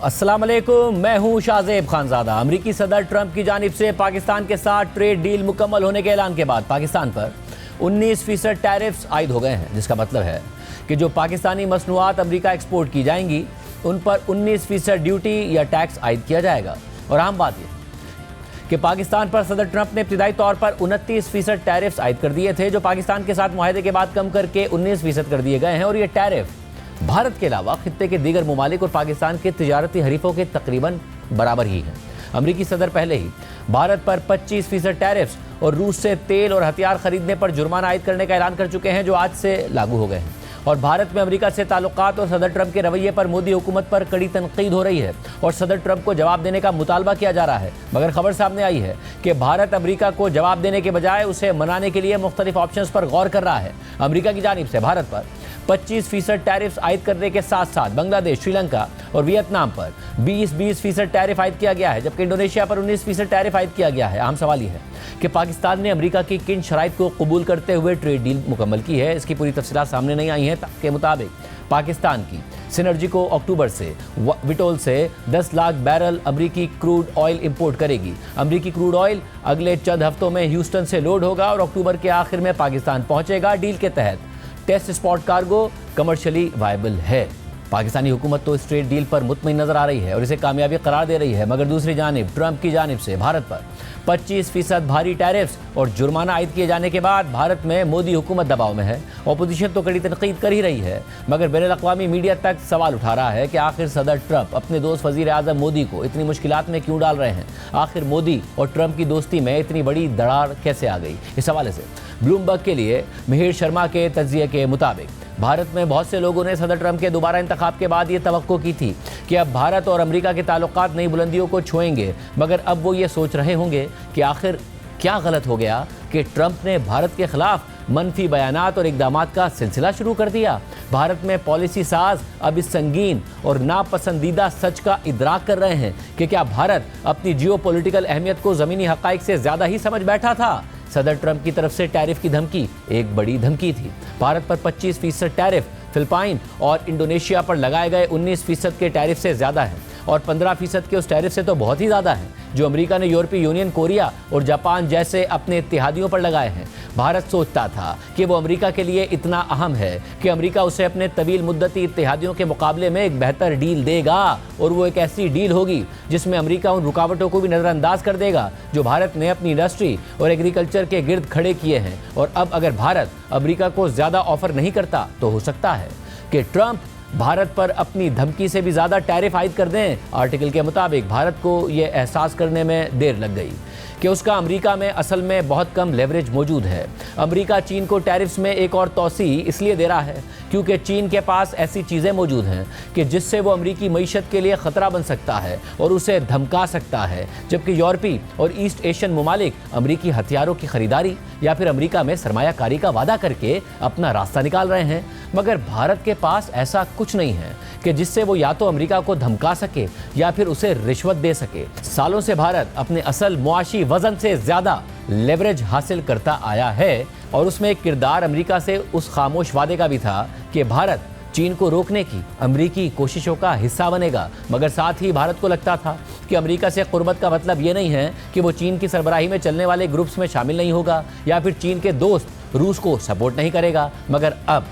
अस्सलाम वालेकुम, मैं हूं शाहजेब खानजादा। अमरीकी सदर ट्रंप की जानिब से पाकिस्तान के साथ ट्रेड डील मुकम्मल होने के ऐलान के बाद पाकिस्तान पर 19% टैरिफ्स आयद हो गए हैं, जिसका मतलब है कि जो पाकिस्तानी मसनूआत अमरीका एक्सपोर्ट की जाएंगी उन पर 19% ड्यूटी या टैक्स आयद किया जाएगा। और अहम बात यह कि पाकिस्तान पर सदर ट्रंप ने इब्तिदाई तौर पर 29% टैरिफ्स आयद कर दिए थे, जो पाकिस्तान के साथ मुआहदे के बाद कम करके 19% कर दिए गए हैं। और ये टैरिफ भारत के अलावा खित्ते के दीगर ममालिक और पाकिस्तान के तिजारती हरीफों के तकरीबन बराबर ही हैं। अमरीकी सदर पहले ही भारत पर 25% टैरिफ्स और रूस से तेल और हथियार खरीदने पर जुर्माना आयद करने का ऐलान कर चुके हैं, जो आज से लागू हो गए हैं। और भारत में अमेरिका से ताल्लुकात और सदर ट्रंप के रवैये पर मोदी हुकूमत पर कड़ी तनकीद हो रही है और सदर ट्रंप को जवाब देने का मुतालबा किया जा रहा है। मगर खबर सामने आई है कि भारत अमेरिका को जवाब देने के बजाय उसे मनाने के लिए मुख्तलिफ ऑप्शंस पर गौर कर रहा है। अमेरिका की जानिब से भारत पर 25% टैरिफ्स आयद करने के साथ साथ बांग्लादेश, श्रीलंका और वियतनाम पर 20% टैरिफ आयद किया गया है, जबकि इंडोनेशिया पर 19% टैरिफ आयद किया गया है। अहम सवाल यह है कि पाकिस्तान ने अमेरिका की किन शराइत को कबूल करते हुए ट्रेड डील मुकम्मल की है। इसकी पूरी तफसीलात सामने नहीं आई हैं। के मुताबिक पाकिस्तान की सिनर्जी को अक्टूबर से विटोल से 10 लाख बैरल अमरीकी क्रूड ऑयल इंपोर्ट करेगी। अमरीकी क्रूड ऑयल अगले चंद हफ्तों में ह्यूस्टन से लोड होगा और अक्टूबर के आखिर में पाकिस्तान पहुंचेगा। डील के तहत test spot cargo commercially viable है। पाकिस्तानी हुकूमत तो इस ट्रेड डील पर मुतमईन नजर आ रही है और इसे कामयाबी करार दे रही है, मगर दूसरी जानिब ट्रंप की जानिब से भारत पर 25% भारी टैरिफ्स और जुर्माना आयद किए जाने के बाद भारत में मोदी हुकूमत दबाव में है। अपोजिशन तो कड़ी तनकीद कर ही रही है, मगर बैनुल-अक़वामी मीडिया तक सवाल उठा रहा है कि आखिर सदर ट्रंप अपने दोस्त वज़ीर आज़म मोदी को इतनी मुश्किलात में क्यों डाल रहे हैं। आखिर मोदी और ट्रंप की दोस्ती में इतनी बड़ी दरार कैसे आ गई। इस हवाले से ब्लूमबर्ग के लिए मिहिर शर्मा के तज्ज़िये के मुताबिक भारत में बहुत से लोगों ने सदर ट्रंप के दोबारा इंतखाब के बाद ये तवक्को की थी कि अब भारत और अमेरिका के ताल्लुकात नई बुलंदियों को छुएंगे, मगर अब वो ये सोच रहे होंगे कि आखिर क्या गलत हो गया कि ट्रंप ने भारत के खिलाफ मनफी बयानात और इकदामात का सिलसिला शुरू कर दिया। भारत में पॉलिसी साज अब इस संगीन और नापसंदीदा सच का इदराक कर रहे हैं कि क्या भारत अपनी जियोपॉलिटिकल अहमियत को ज़मीनी हक़ाइक़ से ज़्यादा ही समझ बैठा था। सदर ट्रंप की तरफ से टैरिफ की धमकी एक बड़ी धमकी थी। भारत पर 25% टैरिफ फिलिपाइन और इंडोनेशिया पर लगाए गए 19% के टैरिफ से ज़्यादा है और 15% के उस टैरिफ से तो बहुत ही ज़्यादा है जो अमेरिका ने यूरोपीय यूनियन, कोरिया और जापान जैसे अपने इत्तेहादियों पर लगाए हैं। भारत सोचता था कि वो अमेरिका के लिए इतना अहम है कि अमेरिका उसे अपने तवील मुद्दती इत्तेहादियों के मुकाबले में एक बेहतर डील देगा और वो एक ऐसी डील होगी जिसमें अमेरिका उन रुकावटों को भी नज़रअंदाज कर देगा जो भारत ने अपनी इंडस्ट्री और एग्रीकल्चर के गिर्द खड़े किए हैं। और अब अगर भारत अमेरिका को ज़्यादा ऑफर नहीं करता तो हो सकता है कि ट्रंप भारत पर अपनी धमकी से भी ज़्यादा टैरिफ आयद कर दें। आर्टिकल के मुताबिक भारत को ये एहसास करने में देर लग गई कि उसका अमेरिका में असल में बहुत कम लेवरेज मौजूद है। अमेरिका चीन को टैरिफ्स में एक और तोसी इसलिए दे रहा है क्योंकि चीन के पास ऐसी चीज़ें मौजूद हैं कि जिससे वो अमेरिकी मईशत के लिए ख़तरा बन सकता है और उसे धमका सकता है, जबकि यूरोपीय और ईस्ट एशियन ममालिक अमेरिकी हथियारों की खरीदारी या फिर अमेरिका में सरमायाकारी का वादा करके अपना रास्ता निकाल रहे हैं। मगर भारत के पास ऐसा कुछ नहीं है कि जिससे वो या तो अमेरिका को धमका सके या फिर उसे रिश्वत दे सके। सालों से भारत अपने असल मुआशी वजन से ज़्यादा लेवरेज हासिल करता आया है और उसमें एक किरदार अमेरिका से उस खामोश वादे का भी था कि भारत चीन को रोकने की अमेरिकी कोशिशों का हिस्सा बनेगा। मगर साथ ही भारत को लगता था कि अमेरिका से कुर्बत का मतलब ये नहीं है कि वो चीन की सरबराही में चलने वाले ग्रुप्स में शामिल नहीं होगा या फिर चीन के दोस्त रूस को सपोर्ट नहीं करेगा। मगर अब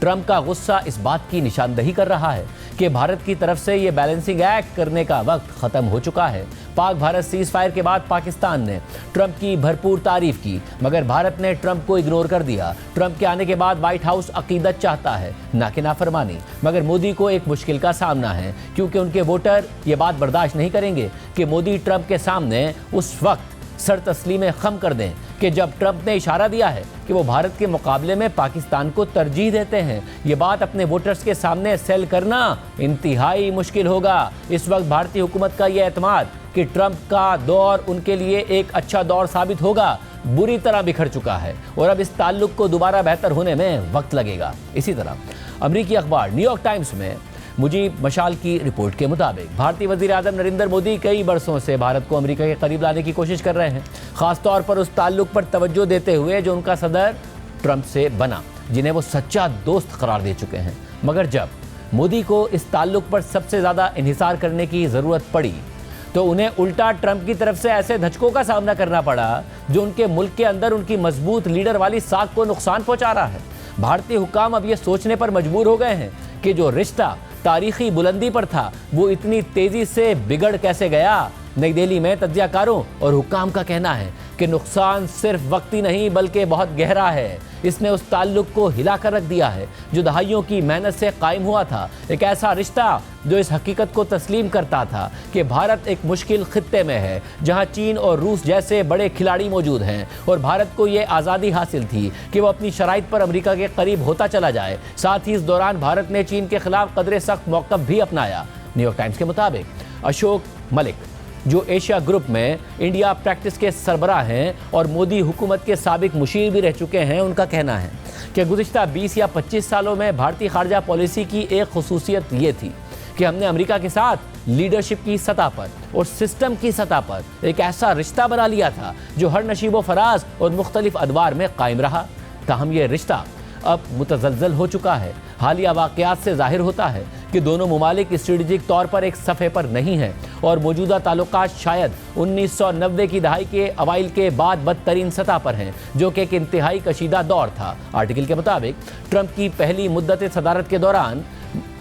ट्रंप का गुस्सा इस बात की निशानदही कर रहा है कि भारत की तरफ से ये बैलेंसिंग एक्ट करने का वक्त ख़त्म हो चुका है। पाक भारत सीज़ फायर के बाद पाकिस्तान ने ट्रंप की भरपूर तारीफ की, मगर भारत ने ट्रंप को इग्नोर कर दिया। ट्रंप के आने के बाद व्हाइट हाउस अकीदत चाहता है, ना कि नाफरमानी। मगर मोदी को एक मुश्किल का सामना है क्योंकि उनके वोटर ये बात बर्दाश्त नहीं करेंगे कि मोदी ट्रंप के सामने उस वक्त सर तस्लीम खम कर दें कि जब ट्रंप ने इशारा दिया है कि वो भारत के मुकाबले में पाकिस्तान को तरजीह देते हैं। ये बात अपने वोटर्स के सामने सेल करना इंतहाई मुश्किल होगा। इस वक्त भारतीय हुकूमत का ये एतमाद कि ट्रंप का दौर उनके लिए एक अच्छा दौर साबित होगा बुरी तरह बिखर चुका है और अब इस ताल्लुक को दोबारा बेहतर होने में वक्त लगेगा। इसी तरह अमरीकी अखबार न्यूयॉर्क टाइम्स में मुजीब मशाल की रिपोर्ट के मुताबिक भारतीय वज़ीर आज़म नरेंद्र मोदी कई बरसों से भारत को अमेरिका के करीब लाने की कोशिश कर रहे हैं, ख़ासतौर पर उस ताल्लुक पर तवज्जो देते हुए जो उनका सदर ट्रंप से बना, जिन्हें वो सच्चा दोस्त करार दे चुके हैं। मगर जब मोदी को इस ताल्लुक पर सबसे ज़्यादा इन्हिसार करने की ज़रूरत पड़ी तो उन्हें उल्टा ट्रंप की तरफ से ऐसे धचकों का सामना करना पड़ा जो उनके मुल्क के अंदर उनकी मजबूत लीडर वाली साख को नुकसान पहुंचा रहा है। भारतीय हुक्काम अब ये सोचने पर मजबूर हो गए हैं कि जो रिश्ता तारीखी बुलंदी पर था वो इतनी तेजी से बिगड़ कैसे गया। नई दिल्ली में तज्जियाकारों और हुक्काम का कहना है कि नुकसान सिर्फ वक्ती नहीं बल्कि बहुत गहरा है। इसने उस ताल्लुक को हिला कर रख दिया है जो दहाइयों की मेहनत से कायम हुआ था। एक ऐसा रिश्ता जो इस हकीकत को तस्लीम करता था कि भारत एक मुश्किल खित्ते में है जहां चीन और रूस जैसे बड़े खिलाड़ी मौजूद हैं और भारत को ये आज़ादी हासिल थी कि वो अपनी शराइत पर अमेरिका के करीब होता चला जाए। साथ ही इस दौरान भारत ने चीन के खिलाफ कदरे सख्त मौक़िफ़ भी अपनाया। न्यूयॉर्क टाइम्स के मुताबिक अशोक मलिक जो एशिया ग्रुप में इंडिया प्रैक्टिस के सरबराह हैं और मोदी हुकूमत के साबिक मुशीर भी रह चुके हैं, उनका कहना है कि गुज़िश्ता 20 या 25 सालों में भारतीय खारजा पॉलिसी की एक खुसूसियत ये थी कि हमने अमेरिका के साथ लीडरशिप की सतह पर और सिस्टम की सतह पर एक ऐसा रिश्ता बना लिया था जो हर नशीबो फराज और मुख्तलिफ अदवार में कायम रहा। ताहम यह रिश्ता अब मुतज़लज़ल हो चुका है। हालिया वाक़यात से ज़ाहिर होता है कि दोनों ममालिक स्ट्रेटजिक तौर पर एक सफ़े पर नहीं हैं और मौजूदा ताल्लुकात शायद 1990 की दहाई के अवाइल के बाद बदतरीन सतह पर हैं, जो कि एक इंतहाई कशीदा दौर था। आर्टिकल के मुताबिक ट्रंप की पहली मुद्दत सदारत के दौरान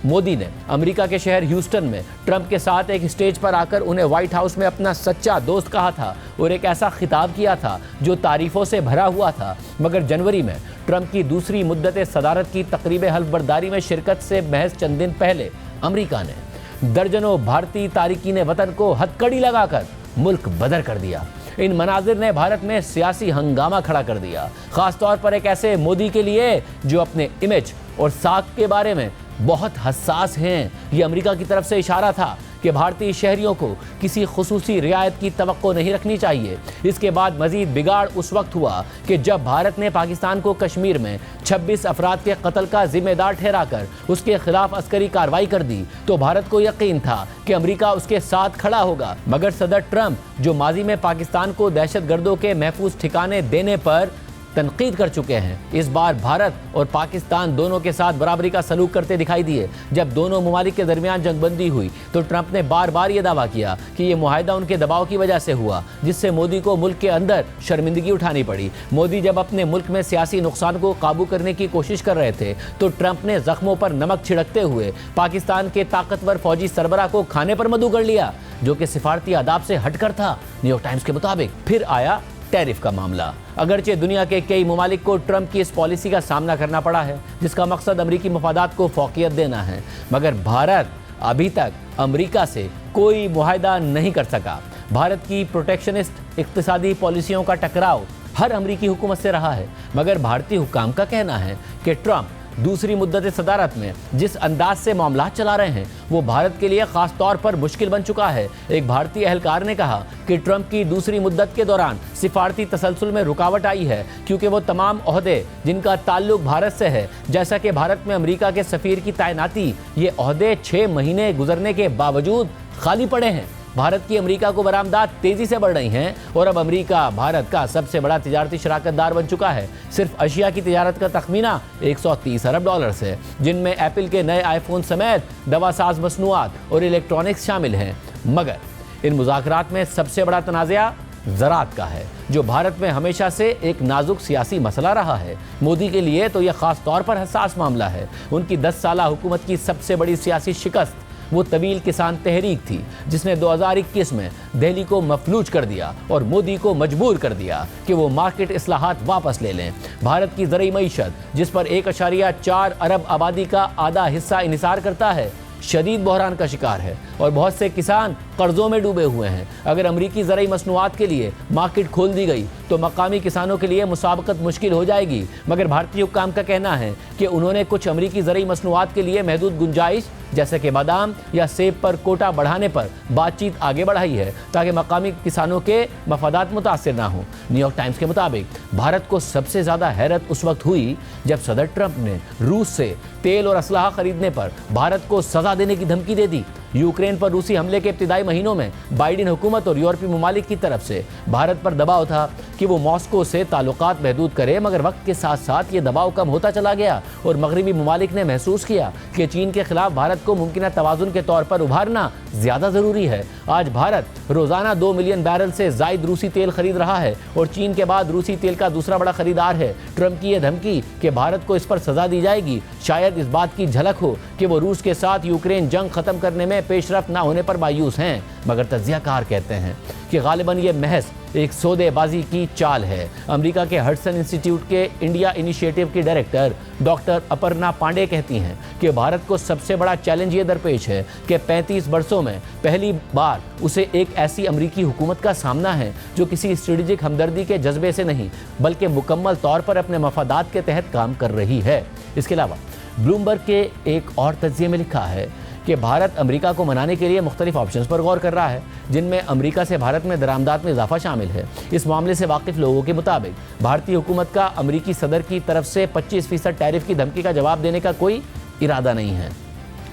मोदी ने अमेरिका के शहर ह्यूस्टन में ट्रंप के साथ एक स्टेज पर आकर उन्हें व्हाइट हाउस में अपना सच्चा दोस्त कहा था और एक ऐसा खिताब किया था जो तारीफ़ों से भरा हुआ था। मगर जनवरी में ट्रंप की दूसरी मुद्दत सदारत की तकरीब हल्फबर्दारी में शिरकत से महज चंद दिन पहले अमेरिका ने दर्जनों भारतीय तारिकीन वतन को हथकड़ी लगाकर मुल्क बदर कर दिया। इन मनाजिर ने भारत में सियासी हंगामा खड़ा कर दिया, खासतौर पर एक ऐसे मोदी के लिए जो अपने इमेज और साख के बारे में बहुत हसास हैं। ये अमेरिका की तरफ से इशारा था कि भारतीय शहरियों को किसी खुसूसी रियायत की तवक्को नहीं रखनी चाहिए। इसके बाद मजीद बिगाड़ उस वक्त हुआ कि जब भारत ने पाकिस्तान को कश्मीर में 26 अफराद के कत्ल का जिम्मेदार ठहराकर उसके खिलाफ अस्करी कार्रवाई कर दी तो भारत को यकीन था कि अमेरिका उसके साथ खड़ा होगा। मगर सदर ट्रंप जो माजी में पाकिस्तान को दहशतगर्दों के महफूज ठिकाने देने पर तनकीद कर चुके हैं, इस बार भारत और पाकिस्तान दोनों के साथ बराबरी का सलूक करते दिखाई दिए। जब दोनों ममालिक के दरमियान जंगबंदी हुई तो ट्रंप ने बार बार ये दावा किया कि ये मुआहिदा उनके दबाव की वजह से हुआ, जिससे मोदी को मुल्क के अंदर शर्मिंदगी उठानी पड़ी। मोदी जब अपने मुल्क में सियासी नुकसान को काबू करने की कोशिश कर रहे थे तो ट्रंप ने जख्मों पर नमक छिड़कते हुए पाकिस्तान के ताकतवर फौजी सरबराह को खाने पर मदऊ कर लिया, जो कि सिफारती आदाब से हटकर था। न्यूयॉर्क टाइम्स के मुताबिक फिर आया टैरिफ का मामला। अगरचे दुनिया के कई ममालिक को ट्रंप की इस पॉलिसी का सामना करना पड़ा है जिसका मकसद अमरीकी मफादात को फौकियत देना है, मगर भारत अभी तक अमरीका से कोई मुआहिदा नहीं कर सका। भारत की प्रोटेक्शनिस्ट इक्तिसादी पॉलिसियों का टकराव हर अमरीकी हुकूमत से रहा है, मगर भारतीय हुक्काम का कहना है कि ट्रंप दूसरी मुद्दत सदारत में जिस अंदाज से मामला चला रहे हैं वो भारत के लिए खास तौर पर मुश्किल बन चुका है। एक भारतीय एहलकार ने कहा कि ट्रंप की दूसरी मुद्दत के दौरान सिफारती तसलसल में रुकावट आई है क्योंकि वो तमाम ओहदे जिनका ताल्लुक भारत से है, जैसा कि भारत में अमेरिका के सफ़ीर की तैनाती, ये ओहदे 6 महीने गुजरने के बावजूद खाली पड़े हैं। भारत की अमेरिका को बरामदात तेजी से बढ़ रही हैं और अब अमेरिका भारत का सबसे बड़ा तिजारती शराकतदार बन चुका है। सिर्फ एशिया की तिजारत का तखमीना 130 अरब डॉलर है, जिनमें एप्पल के नए आईफोन समेत दवासाज मसनूआत और इलेक्ट्रॉनिक्स शामिल हैं। मगर इन मुज़ाकरात में सबसे बड़ा तनाज़ा ज़राअत का है, जो भारत में हमेशा से एक नाजुक सियासी मसला रहा है। मोदी के लिए तो यह ख़ास तौर पर हसास मामला है। उनकी 10 साला हुकूमत की सबसे बड़ी सियासी शिकस्त वो तवील किसान तहरीक थी जिसने 2021 में दिल्ली को मफलूज कर दिया और मोदी को मजबूर कर दिया कि वो मार्केट इस्लाहात वापस ले लें। भारत की ज़रई मईशत जिस पर 1.4 अरब आबादी का आधा हिस्सा इन्हिसार करता है, शदीद बहरान का शिकार है और बहुत से किसान कर्जों में डूबे हुए हैं। अगर अमरीकी ज़रई मसनूआत के लिए मार्केट खोल दी गई तो मकामी किसानों के लिए मुसाबकत मुश्किल हो जाएगी। मगर भारतीय हुक्काम का कहना है कि उन्होंने कुछ अमरीकी ज़रई मसनूआत के लिए महदूद गुंजाइश जैसे कि बादाम या सेब पर कोटा बढ़ाने पर बातचीत आगे बढ़ाई है ताकि मकामी किसानों के मफादात मुतासिर ना हो। न्यूयॉर्क टाइम्स के मुताबिक भारत को सबसे ज़्यादा हैरत उस वक्त हुई जब सदर ट्रंप ने रूस से तेल और असलाह खरीदने पर भारत को सज़ा देने की धमकी दे दी। यूक्रेन पर रूसी हमले के इब्तिदाई महीनों में बाइडेन हुकूमत और यूरोपीय ममालिक की तरफ से भारत पर दबाव था कि वो मॉस्को से ताल्लुकात महदूद करे, मगर वक्त के साथ साथ ये दबाव कम होता चला गया और मगरबी ममालिक ने महसूस किया कि चीन के खिलाफ भारत को मुमकिन तवाज़ुन के तौर पर उभारना ज़्यादा ज़रूरी है। आज भारत रोज़ाना 2 मिलियन बैरल से ज़ायद रूसी तेल खरीद रहा है और चीन के बाद रूसी तेल का दूसरा बड़ा खरीदार है। ट्रंप की यह धमकी कि भारत को इस पर सज़ा दी जाएगी शायद इस बात की झलक हो कि वो रूस के साथ यूक्रेन जंग ख़त्म करने में पेशरफ ना होने पर मायूस हैं, मगर तज्ज़ियाकार कहते हैं कि गालिबन ये महज एक सौदेबाजी की चाल है। अमेरिका के हडसन इंस्टीट्यूट के इंडिया इनिशिएटिव की डायरेक्टर डॉक्टर अपर्णा पांडे कहती हैं कि भारत को सबसे बड़ा चैलेंज ये दरपेश है कि 35 वर्षों में पहली बार उसे एक ऐसी अमेरिकी हुकूमत का सामना है जो किसी स्ट्रेटेजिक हमदर्दी के जज्बे से नहीं बल्कि मुकम्मल तौर पर अपने मफादात के तहत काम कर रही है। इसके अलावा ब्लूमबर्ग के एक और तज्ज़िये में लिखा है कि भारत अमेरिका को मनाने के लिए मुख्तलिफ ऑप्शंस पर गौर कर रहा है, जिनमें अमेरिका से भारत में दरामदात में इजाफा शामिल है। इस मामले से वाकिफ लोगों के मुताबिक भारतीय हुकूमत का अमेरिकी सदर की तरफ से 25% टैरिफ की धमकी का जवाब देने का कोई इरादा नहीं है।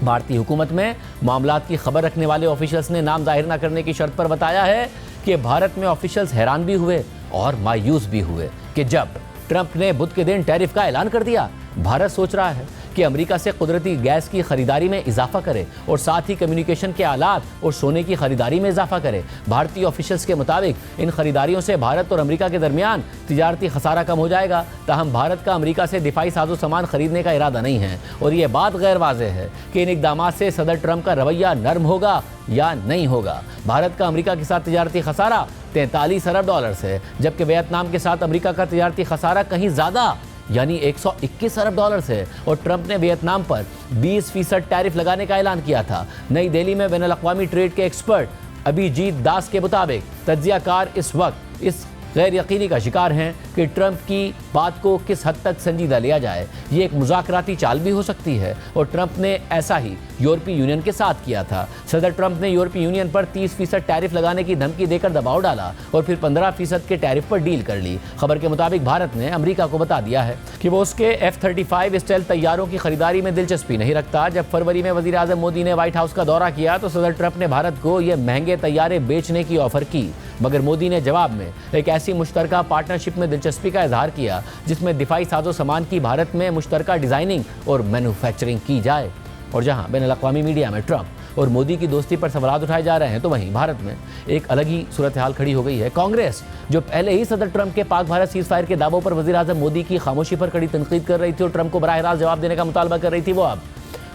भारतीय हुकूमत में मामलात की खबर रखने वाले ऑफिशियल्स ने नाम जाहिर न करने की शर्त पर बताया है कि भारत में ऑफिशियल्स हैरान भी हुए और मायूस भी हुए कि जब ट्रंप ने बुध के दिन टैरिफ का ऐलान कर दिया। भारत सोच रहा है कि अमेरिका से कुदरती गैस की खरीदारी में इजाफा करे और साथ ही कम्युनिकेशन के आलात और सोने की खरीदारी में इजाफा करे। भारतीय ऑफिशियल्स के मुताबिक इन खरीदारियों से भारत और अमेरिका के दरमियान तिजारती खसारा कम हो जाएगा। ताहम भारत का अमेरिका से दिफाई साजो सामान खरीदने का इरादा नहीं है और ये बात गैर वाज़ेह है कि इन इकदाम से सदर ट्रंप का रवैया नर्म होगा या नहीं होगा। भारत का अमेरिका के साथ तिजारती खसारा 43 अरब डॉलर है, जबकि वियतनाम के साथ अमेरिका का तिजारती खसारा कहीं ज़्यादा यानी 121 अरब डॉलर है और ट्रंप ने वियतनाम पर 20% टैरिफ लगाने का ऐलान किया था। नई दिल्ली में बैनुल-अक़वामी ट्रेड के एक्सपर्ट अभिजीत दास के मुताबिक तज्ज़ियाकार इस वक्त इस गैर यकीनी का शिकार हैं कि ट्रंप की बात को किस हद तक संजीदा लिया जाए। ये एक मुज़ाकराती चाल भी हो सकती है और ट्रंप ने ऐसा ही यूरोपीय यूनियन के साथ किया था। सदर ट्रंप ने यूरोपीय यूनियन पर 30% टैरिफ लगाने की धमकी देकर दबाव डाला और फिर 15% के टैरिफ पर डील कर ली। खबर के मुताबिक भारत ने अमेरिका को बता दिया है कि वो उसके F-35 स्टेल्थ तैयारों की खरीदारी में दिलचस्पी नहीं रखता। जब फरवरी में वज़ीर आज़म मोदी ने व्हाइट हाउस का दौरा किया तो सदर ट्रंप ने भारत को ये महंगे तैयारे बेचने की ऑफर की, मगर मोदी ने जवाब में एक ऐसी मुश्तरका पार्टनरशिप में दिलचस्पी का इजहार किया जिसमें दिफाई साजो सामान की भारत में मुश्तरका डिज़ाइनिंग और मैन्युफैक्चरिंग की जाए। और जहां बैनुल-अक़वामी मीडिया में ट्रंप और मोदी की दोस्ती पर सवाल उठाए जा रहे हैं, तो वहीं भारत में एक अलग ही सूरत हाल खड़ी हो गई है। कांग्रेस जो पहले ही सदर ट्रंप के पाक भारत सीज़ फायर के दावों पर वज़ीर आज़म मोदी की खामोशी पर कड़ी तनकीद कर रही थी और ट्रंप को बराह रास्त जवाब देने का मुतालबा कर रही थी, वो अब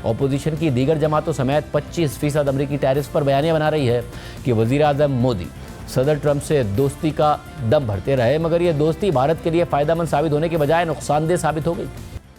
अपोजिशन की दीगर जमातों समेत 25% अमरीकी टैरिफ पर बयानियां बना रही है कि वज़ीर आज़म मोदी सदर ट्रंप से दोस्ती का दम भरते रहे, मगर ये दोस्ती भारत के लिए फ़ायदेमंद साबित होने के बजाय नुकसानदेह साबित हो गई।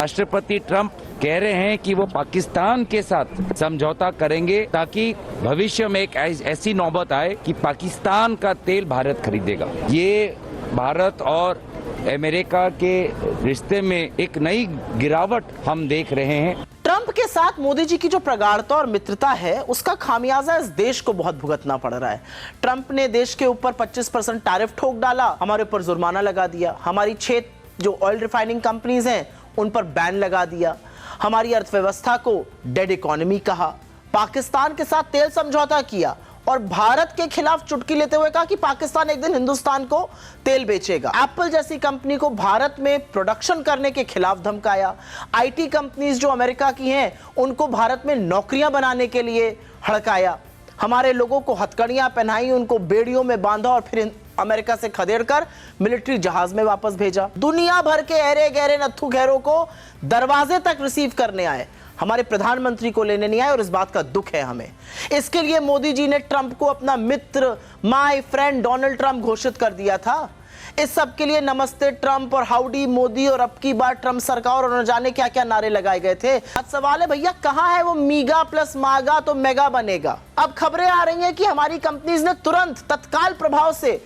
राष्ट्रपति ट्रंप कह रहे हैं कि वो पाकिस्तान के साथ समझौता करेंगे ताकि भविष्य में एक ऐसी नौबत आए कि पाकिस्तान का तेल भारत खरीदेगा। ये भारत और अमेरिका के रिश्ते में एक नई गिरावट हम देख रहे हैं। ट्रंप के साथ मोदी जी की जो प्रगाढ़ता और मित्रता है, उसका खामियाजा इस देश को बहुत भुगतना पड़ रहा है। ट्रंप ने देश के ऊपर 25% टैरिफ ठोक डाला, हमारे ऊपर जुर्माना लगा दिया, हमारी 6 जो ऑयल रिफाइनिंग कंपनीज हैं उन पर बैन लगा दिया, हमारी अर्थव्यवस्था को डेड इकोनॉमी कहा, पाकिस्तान के साथ तेल समझौता किया और भारत के खिलाफ चुटकी लेते हुए कहा कि पाकिस्तान एक दिन हिंदुस्तान को तेल बेचेगा। एप्पल जैसी कंपनी को भारत में प्रोडक्शन करने के खिलाफ धमकाया। आईटी कंपनीज जो अमेरिका की हैं उनको भारत में नौकरियां बनाने के लिए हड़काया। हमारे लोगों को हथकड़ियां पहनाई, उनको बेड़ियों में बांधा और फिर अमेरिका से खदेड़कर मिलिट्री जहाज में वापस भेजा। दुनिया भर के अरे गहरे नत्थु गहरों को दरवाजे तक रिसीव करने आए, हमारे प्रधानमंत्री को लेने नहीं आए और इस बात का दुख है हमें। इसके लिए मोदी जी ने ट्रंप को अपना मित्र, माय फ्रेंड डोनाल्ड ट्रंप घोषित कर दिया था। इस सब के लिए नमस्ते ट्रंप और हाउडी मोदी और अब की बार ट्रंप सरकार और न जाने क्या क्या नारे लगाए गए थे। अब सवाल है भैया, कहां है वो मीगा प्लस मागा तो मेगा बनेगा। अब खबरें आ रही हैं कि हमारी कंपनीज ने तुरंत तत्काल प्रभाव से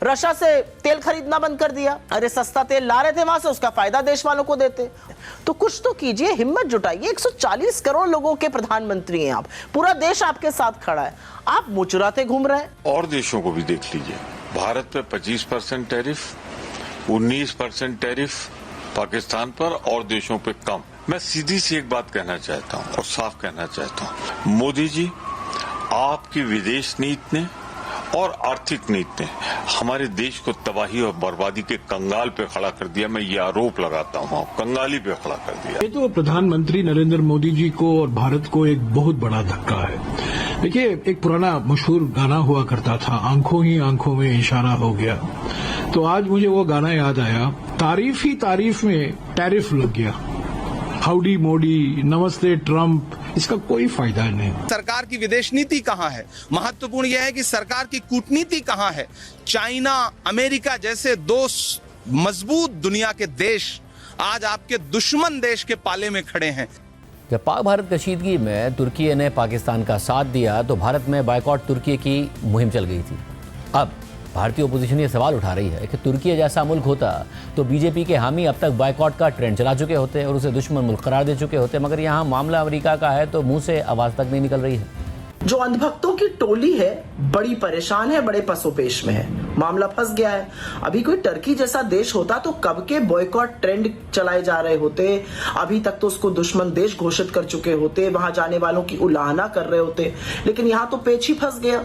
रशिया से तेल खरीदना बंद कर दिया। अरे सस्ता तेल ला रहे थे वहां से, उसका फायदा देश वालों को देते। तो कुछ तो कीजिए, हिम्मत जुटाइए। 140 करोड़ लोगों के प्रधानमंत्री हैं आप, पूरा देश आपके साथ खड़ा है, आप मुचुराते घूम रहे हैं। और देशों को भी देख लीजिए, भारत पे 25% टैरिफ, 19% टैरिफ पाकिस्तान पर और देशों पे कम। मैं सीधी सी एक बात कहना चाहता हूँ और साफ कहना चाहता हूँ, मोदी जी आपकी विदेश नीति ने और आर्थिक नीति ने हमारे देश को तबाही और बर्बादी के कंगाल पे खड़ा कर दिया। मैं ये आरोप लगाता हूँ, कंगाली पे खड़ा कर दिया। ये तो प्रधानमंत्री नरेंद्र मोदी जी को और भारत को एक बहुत बड़ा धक्का है। देखिए, एक पुराना मशहूर गाना हुआ करता था, आंखों ही आंखों में इशारा हो गया। तो आज मुझे वो गाना याद आया, तारीफ ही तारीफ में टैरिफ लग गया। हाउडी मोदी, नमस्ते ट्रंप, इसका कोई फायदा नहीं। सरकार की विदेश नीति कहाँ है? महत्वपूर्ण यह है कि सरकार की कूटनीति कहाँ है? चाइना, अमेरिका जैसे दो मजबूत दुनिया के देश आज आपके दुश्मन देश के पाले में खड़े हैं। जब पाक भारत कशीदगी में तुर्की ने पाकिस्तान का साथ दिया तो भारत में बायकॉट तुर्की की मुहिम चल गई थी। अब भारतीय ओपोजिशन ये सवाल उठा रही है कि तुर्की जैसा मुल्क होता तो बीजेपी के हामी अब तक बायकॉट का ट्रेंड चला चुके होते और उसे दुश्मन मुल्क करार दे चुके होते, मगर यहाँ मामला अमेरिका का है तो मुंह से आवाज तक नहीं निकल रही है। जो अंधभक्तों की टोली है बड़ी परेशान है, बड़े पसोपेश में है, मामला फंस गया है। अभी कोई टर्की जैसा देश होता तो कब के बॉयकॉट ट्रेंड चलाए जा रहे होते, अभी तक तो उसको दुश्मन देश घोषित कर चुके होते, वहां जाने वालों की उलाहना कर रहे होते। लेकिन यहाँ तो पेच ही फंस गया,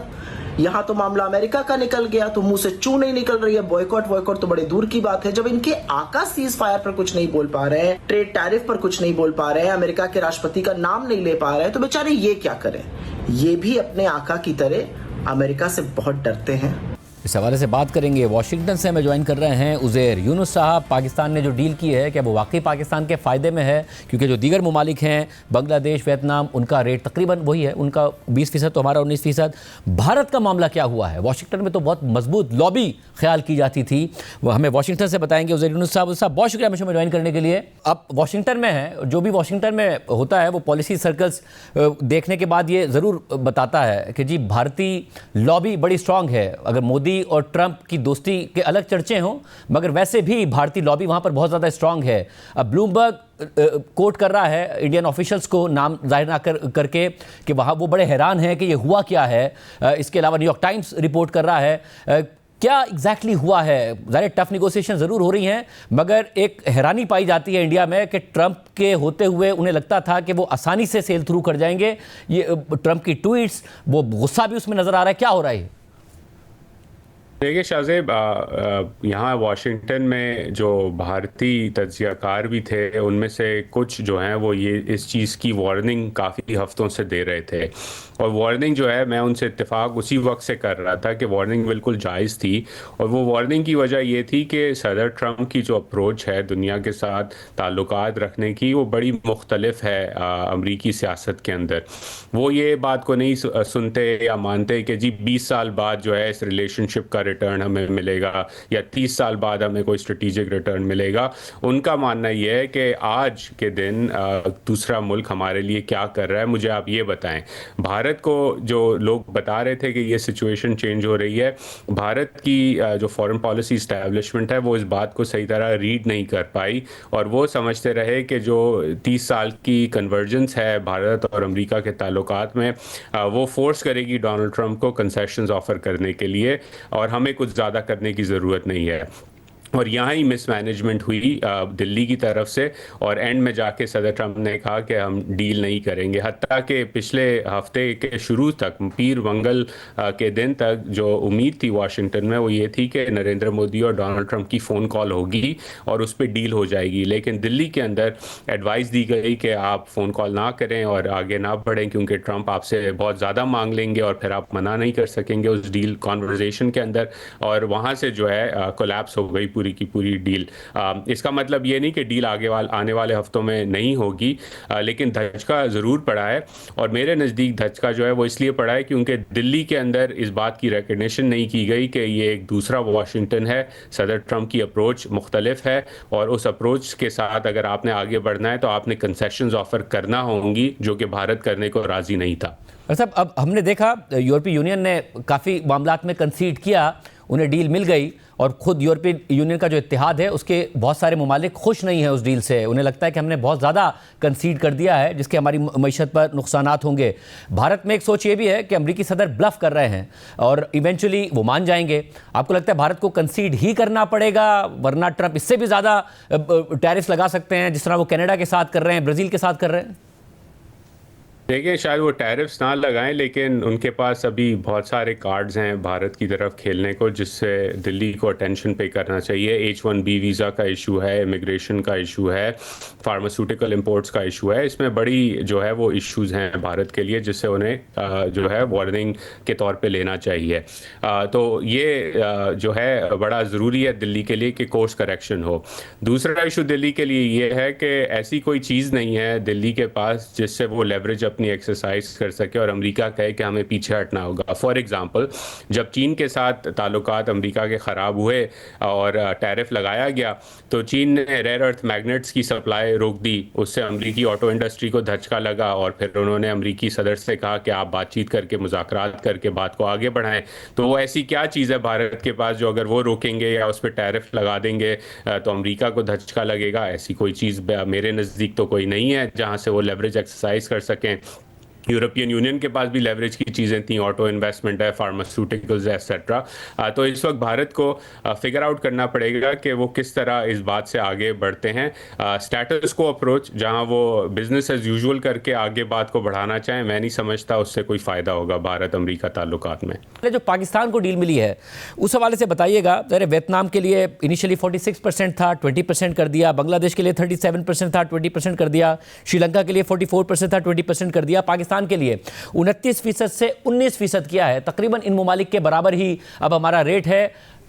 यहाँ तो मामला अमेरिका का निकल गया, तो मुंह से चू नहीं निकल रही है। बॉयकॉट तो बड़े दूर की बात है। जब इनके आका सीज फायर पर कुछ नहीं बोल पा रहे हैं, ट्रेड टैरिफ पर कुछ नहीं बोल पा रहे हैं, अमेरिका के राष्ट्रपति का नाम नहीं ले पा रहे हैं, तो बेचारे ये क्या करें? ये भी अपने आका की तरह अमेरिका से बहुत डरते हैं। इस हवाले से बात करेंगे। वॉशिंगटन से हमें ज्वाइन कर रहे हैं उज़ैर यूनुस साहब। पाकिस्तान ने जो डील की है क्या वो वाकई पाकिस्तान के फ़ायदे में है? क्योंकि जो दीगर ममालिक हैं बांग्लादेश, वियतनाम, उनका रेट तकरीबन वही है, उनका 20% तो हमारा 19%। भारत का मामला क्या हुआ है? वॉशिंगटन में तो बहुत मजबूत लॉबी ख्याल की जाती थी, वो हमें वॉशिंगटन से बताएंगे उज़ैर यूनुस साहब। बहुत शुक्रिया हमें ज्वाइन करने के लिए। अब वॉशिंगटन में है, जो भी वॉशिंगटन में होता है वो पॉलिसी सर्कल्स देखने के बाद ये ज़रूर बताता है कि जी भारतीय लॉबी बड़ी स्ट्रांग है। अगर मोदी और ट्रंप की दोस्ती के अलग चर्चे हों, मगर वैसे भी भारतीय लॉबी वहां पर बहुत ज़्यादा स्ट्रांग है। अब ब्लूमबर्ग कोट कर रहा है इंडियन ऑफिशियल्स को नाम जाहिर ना करके कि वहाँ वो बड़े हैरान हैं कि ये हुआ क्या है। इसके अलावा न्यूयॉर्क टाइम्स रिपोर्ट कर रहा है क्या एग्जैक्टली हुआ है। ज़ाहिर टफ निगोसिएशन ज़रूर हो रही हैं, मगर एक हैरानी पाई जाती है इंडिया में कि ट्रंप के होते हुए उन्हें लगता था कि वो आसानी से सेल थ्रू कर जाएंगे। ये ट्रंप की ट्वीट्स, वो गुस्सा भी उसमें नज़र आ रहा है। क्या हो रहा है? देखिए शाहजेब, यहाँ वाशिंगटन में जो भारतीय तज्जियाकार भी थे उनमें से कुछ जो हैं वो ये इस चीज़ की वार्निंग काफ़ी हफ्तों से दे रहे थे। और वार्निंग जो है मैं उनसे इत्तेफाक उसी वक्त से कर रहा था कि वार्निंग बिल्कुल जायज़ थी। और वो वार्निंग की वजह ये थी कि सदर ट्रंप की जो अप्रोच है दुनिया के साथ ताल्लुकात रखने की, वो बड़ी मुख्तलिफ है अमरीकी सियासत के अंदर। वो ये बात को नहीं सुनते या मानते कि जी 20 साल बाद जो है इस रिलेशनशिप का रिटर्न हमें मिलेगा या 30 साल बाद हमें कोई स्ट्रेटेजिक रिटर्न मिलेगा। उनका मानना यह है कि आज के दिन दूसरा मुल्क हमारे लिए क्या कर रहा है, मुझे आप ये बताएं। भारत को जो लोग बता रहे थे कि ये सिचुएशन चेंज हो रही है, भारत की जो फॉरेन पॉलिसी इस्टेब्लिशमेंट है वो इस बात को सही तरह रीड नहीं कर पाई और वो समझते रहे कि जो 30 साल की कन्वर्जेंस है भारत और अमेरिका के ताल्लुकात में, वो फोर्स करेगी डोनाल्ड ट्रंप को कंसेशंस ऑफर करने के लिए और हमें कुछ ज़्यादा करने की ज़रूरत नहीं है। और यहाँ ही मिसमैनेजमेंट हुई दिल्ली की तरफ से और एंड में जाके सदर ट्रंप ने कहा कि हम डील नहीं करेंगे। हत्ता कि पिछले हफ्ते के शुरू तक, पीर मंगल के दिन तक जो उम्मीद थी वाशिंगटन में वो ये थी कि नरेंद्र मोदी और डोनाल्ड ट्रंप की फ़ोन कॉल होगी और उस पर डील हो जाएगी। लेकिन दिल्ली के अंदर एडवाइस दी गई कि आप फ़ोन कॉल ना करें और आगे ना बढ़ें क्योंकि ट्रंप आपसे बहुत ज़्यादा मांग लेंगे और फिर आप मना नहीं कर सकेंगे उस डील कॉन्वर्जेशन के अंदर। और वहाँ से जो है कोलैप्स हो गई पूरी की पूरी डील। इसका मतलब ये नहीं कि डील आने वाले हफ्तों में नहीं होगी, लेकिन धचका ज़रूर पड़ा है। और मेरे नज़दीक धचका जो है वो इसलिए पड़ा है क्योंकि दिल्ली के अंदर इस बात की रिकग्निशन नहीं की गई कि ये एक दूसरा वाशिंगटन है। सदर ट्रंप की अप्रोच मुख्तलिफ है और उस अप्रोच के साथ अगर आपने आगे बढ़ना है तो आपने कंसेशंस ऑफर करना होंगी, जो कि भारत करने को राज़ी नहीं था। साहब, अब हमने देखा यूरोपीय यूनियन ने काफ़ी मामलात में कंसीड किया, उन्हें डील मिल गई और ख़ुद यूरोपीय यूनियन का जो इत्तेहाद है उसके बहुत सारे ममालिक खुश नहीं हैं उस डील से। उन्हें लगता है कि हमने बहुत ज़्यादा कंसीड कर दिया है जिसके हमारी मईशत पर नुकसानात होंगे। भारत में एक सोच ये भी है कि अमरीकी सदर ब्लफ कर रहे हैं और इवेंचुअली वो मान जाएंगे। आपको लगता है भारत को कंसीड ही करना पड़ेगा, वरना ट्रंप इससे भी ज़्यादा टैरिफ लगा सकते हैं जिस तरह वो कनाडा के साथ कर रहे हैं, ब्राज़ील के साथ कर रहे हैं? देखिए, शायद वो टैरिफ्स ना लगाएं, लेकिन उनके पास अभी बहुत सारे कार्ड्स हैं भारत की तरफ खेलने को, जिससे दिल्ली को अटेंशन पे करना चाहिए। H1B वीज़ा का इशू है, इमिग्रेशन का इशू है, फार्मास्यूटिकल इंपोर्ट्स का इशू है। इसमें बड़ी जो है वो इश्यूज हैं भारत के लिए, जिससे उन्हें जो है वार्निंग के तौर पे लेना चाहिए। तो ये जो है बड़ा ज़रूरी है दिल्ली के लिए कि कोर्स करेक्शन हो। दूसरा इशू दिल्ली के लिए ये है कि ऐसी कोई चीज़ नहीं है दिल्ली के पास जिससे वो लेवरेज अपनी एक्सरसाइज कर सके और अमेरिका कहे कि हमें पीछे हटना होगा। फॉर एग्जांपल, जब चीन के साथ ताल्लुकात अमेरिका के ख़राब हुए और टैरिफ लगाया गया, तो चीन ने रेयर अर्थ मैग्नेट्स की सप्लाई रोक दी। उससे अमेरिकी ऑटो इंडस्ट्री को धचका लगा और फिर उन्होंने अमेरिकी सदर से कहा कि आप बातचीत करके, मुज़ाकरात करके बात को आगे बढ़ाएं। तो वो ऐसी क्या चीज़ है भारत के पास जो अगर वो रोकेंगे या उस पर टैरिफ लगा देंगे तो अमेरिका को धचका लगेगा? ऐसी कोई चीज़ मेरे नज़दीक तो कोई नहीं है जहाँ से वो लेवरेज एक्सरसाइज कर सकें। यूरोपियन यूनियन के पास भी लेवरेज की चीज़ें थी, ऑटो इन्वेस्टमेंट है, फार्मास्यूटिकल्स है, एक्सेट्रा। तो इस वक्त भारत को फिगर आउट करना पड़ेगा कि वो किस तरह इस बात से आगे बढ़ते हैं। स्टेटस को अप्रोच, जहां वो बिजनेस एज यूजुअल करके आगे बात को बढ़ाना चाहें, मैं नहीं समझता उससे कोई फ़ायदा होगा भारत अमेरिका ताल्लुकात में। जो पाकिस्तान को डील मिली है उस हवाले से बताइएगा। अरे वियतनाम के लिए इनिशियली 46% था, 20% कर दिया। बांग्लादेश के लिए 37% था, 20% कर दिया। श्रीलंका के लिए 44% था, 20% कर दिया। पाकिस्तान के लिए 29% से 19% किया है। तकरीबन इन ममालिक के बराबर ही अब हमारा रेट है।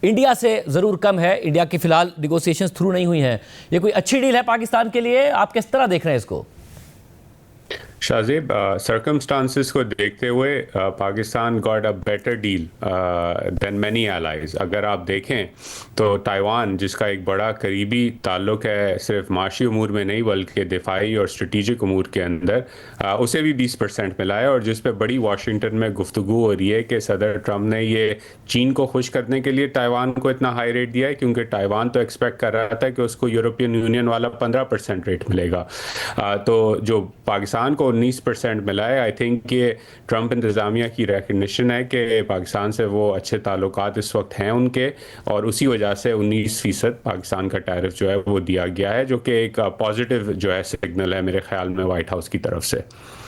इंडिया से ज़रूर कम है। इंडिया की फ़िलहाल निगोसिएशंस थ्रू नहीं हुई हैं। ये कोई अच्छी डील है पाकिस्तान के लिए? आप किस तरह देख रहे हैं इसको? शाहजेब, सर्कमस्टांसिस को देखते हुए Pakistan got a better deal than many allies. अगर आप देखें तो ताइवान, जिसका एक बड़ा करीबी ताल्लुक है सिर्फ माशी उमूर में नहीं बल्कि दिफाई और स्ट्रेटिजिक उमूर के अंदर, उसे भी 20% मिला है, और जिस पे बड़ी वाशिंगटन में गुफ्तगू हो रही है कि सदर ट्रम्प ने ये चीन को खुश करने के लिए ताइवान को इतना हाई रेट दिया है, क्योंकि ताइवान तो एक्सपेक्ट कर रहा था कि उसको यूरोपियन यूनियन वाला 15% रेट मिलेगा। तो जो पाकिस्तान को 19% मिला है, आई थिंक ये ट्रंप इंतज़ामिया की रिकग्निशन है कि पाकिस्तान से वो अच्छे ताल्लुकात इस वक्त हैं उनके, और उसी वजह से 19% पाकिस्तान का टैरिफ जो है वो दिया गया है, जो कि एक पॉजिटिव जो है सिग्नल है मेरे ख्याल में वाइट हाउस की तरफ से।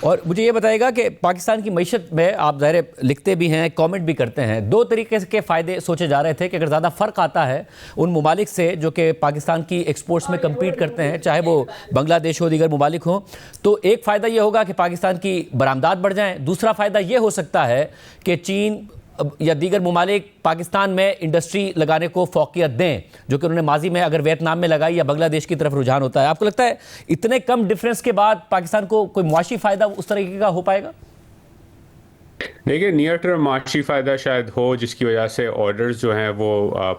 और मुझे ये बताएगा कि पाकिस्तान की मईशत में आप ज़ाहिर लिखते भी हैं, कमेंट भी करते हैं, दो तरीके के फ़ायदे सोचे जा रहे थे कि अगर ज़्यादा फ़र्क आता है उन ममालिक से जो कि पाकिस्तान की एक्सपोर्ट्स में कम्पीट करते हैं, चाहे वो बांग्लादेश हो, दीगर ममालिक हों, तो एक फ़ायदा ये होगा कि पाकिस्तान की बरामदात बढ़ जाएँ। दूसरा फ़ायदा ये हो सकता है कि चीन या दीगर ममालिक पाकिस्तान में इंडस्ट्री लगाने को फौकियत दें, जो कि उन्होंने माजी में अगर वियतनाम में लगाई या बांग्लादेश की तरफ रुझान होता है। आपको लगता है इतने कम डिफरेंस के बाद पाकिस्तान को कोई मुआशी फ़ायदा उस तरीके का हो पाएगा? देखिए, नियर टर्म माशी फ़ायदा शायद हो, जिसकी वजह से ऑर्डर्स जो हैं वो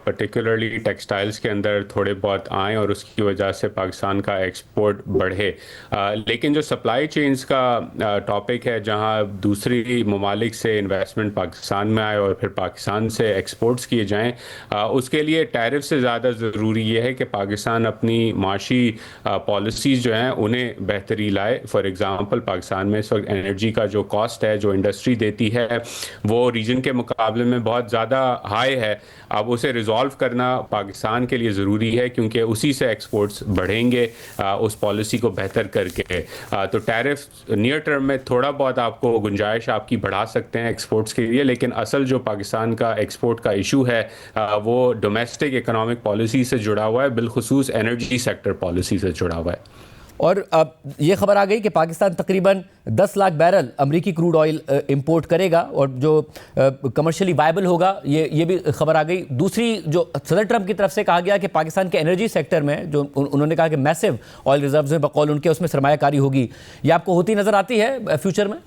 पर्टिकुलरली टेक्सटाइल्स के अंदर थोड़े बहुत आएँ और उसकी वजह से पाकिस्तान का एक्सपोर्ट बढ़े। लेकिन जो सप्लाई चेन्स का टॉपिक है, जहां दूसरी ममालिक से इन्वेस्टमेंट पाकिस्तान में आए और फिर पाकिस्तान से एक्सपोर्ट्स किए जाएँ, उसके लिए टैरिफ से ज़्यादा ज़रूरी ये है कि पाकिस्तान अपनी माशी पॉलिसीज़ जो हैं उन्हें बेहतरी लाए। फॉर एग्ज़ाम्पल, पाकिस्तान में इस वक्त एनर्जी का जो कॉस्ट है, जो इंडस्ट्री देती है, वो रीजन के मुकाबले में बहुत ज़्यादा हाई है। अब उसे रिजॉल्व करना पाकिस्तान के लिए ज़रूरी है, क्योंकि उसी से एक्सपोर्ट्स बढ़ेंगे उस पॉलिसी को बेहतर करके। तो टैरिफ नियर टर्म में थोड़ा बहुत आपको गुंजाइश आपकी बढ़ा सकते हैं एक्सपोर्ट्स के लिए, लेकिन असल जो पाकिस्तान का एक्सपोर्ट का इशू है वो डोमेस्टिक इकोनॉमिक पॉलिसी से जुड़ा हुआ है, बिलखुसूस एनर्जी सेक्टर पॉलिसी से जुड़ा हुआ है। और अब ये खबर आ गई कि पाकिस्तान तकरीबन 10 लाख बैरल अमरीकी क्रूड ऑयल इंपोर्ट करेगा, और जो कमर्शियली वायबल होगा, ये भी खबर आ गई। दूसरी, जो सदर ट्रंप की तरफ से कहा गया कि पाकिस्तान के एनर्जी सेक्टर में जो उन्होंने कहा कि मैसिव ऑयल रिजर्व्स में बकौल उनके, उसमें सरमायाकारी होगी, ये आपको होती नज़र आती है फ्यूचर में?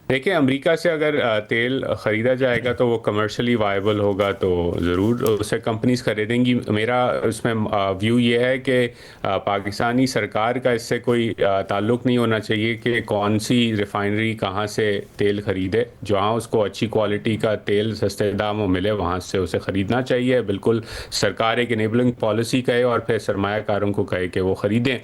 देखिए, अमेरिका से अगर तेल ख़रीदा जाएगा तो वो कमर्शियली वायबल होगा, तो ज़रूर उसे कंपनीज खरीदेंगी। मेरा उसमें व्यू ये है कि पाकिस्तानी सरकार का इससे कोई ताल्लुक़ नहीं होना चाहिए कि कौन सी रिफाइनरी कहाँ से तेल ख़रीदे। जहाँ उसको अच्छी क्वालिटी का तेल सस्ते दामों मिले वहाँ से उसे ख़रीदना चाहिए। बिल्कुल सरकार एक इनेबलिंग पॉलिसी कहे और फिर सरमायाकारों को कहे कि वो ख़रीदें।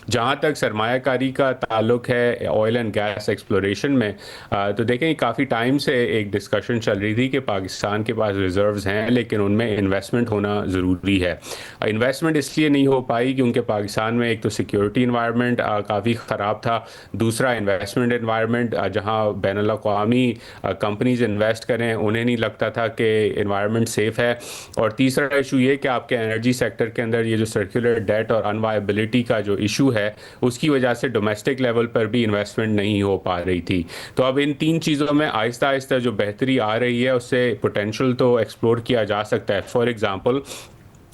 जहाँ तक सरमायाकारी का ताल्लुक़ है ऑयल एंड गैस एक्सप्लोरेशन में, तो देखें काफ़ी टाइम से एक डिस्कशन चल रही थी कि पाकिस्तान के पास रिजर्व्स हैं लेकिन उनमें इन्वेस्टमेंट होना ज़रूरी है। इन्वेस्टमेंट इसलिए नहीं हो पाई क्योंकि पाकिस्तान में एक तो सिक्योरिटी इन्वायरमेंट काफ़ी ख़राब था, दूसरा इन्वेस्टमेंट इन्वायरमेंट जहाँ बैनुल-अक़वामी कंपनीज इन्वेस्ट करें उन्हें नहीं लगता था कि इन्वायरमेंट सेफ़ है, और तीसरा इशू ये कि आपके एनर्जी सेक्टर के अंदर ये जो सर्कुलर डेट और अनवायबिलिटी का जो इशू है उसकी वजह से डोमेस्टिक लेवल पर भी इन्वेस्टमेंट नहीं हो पा रही थी। तो अब इन तीन चीज़ों में आहिस्ता आहिस्ता जो बेहतरी आ रही है उससे पोटेंशियल तो एक्सप्लोर किया जा सकता है। फॉर एग्ज़ाम्पल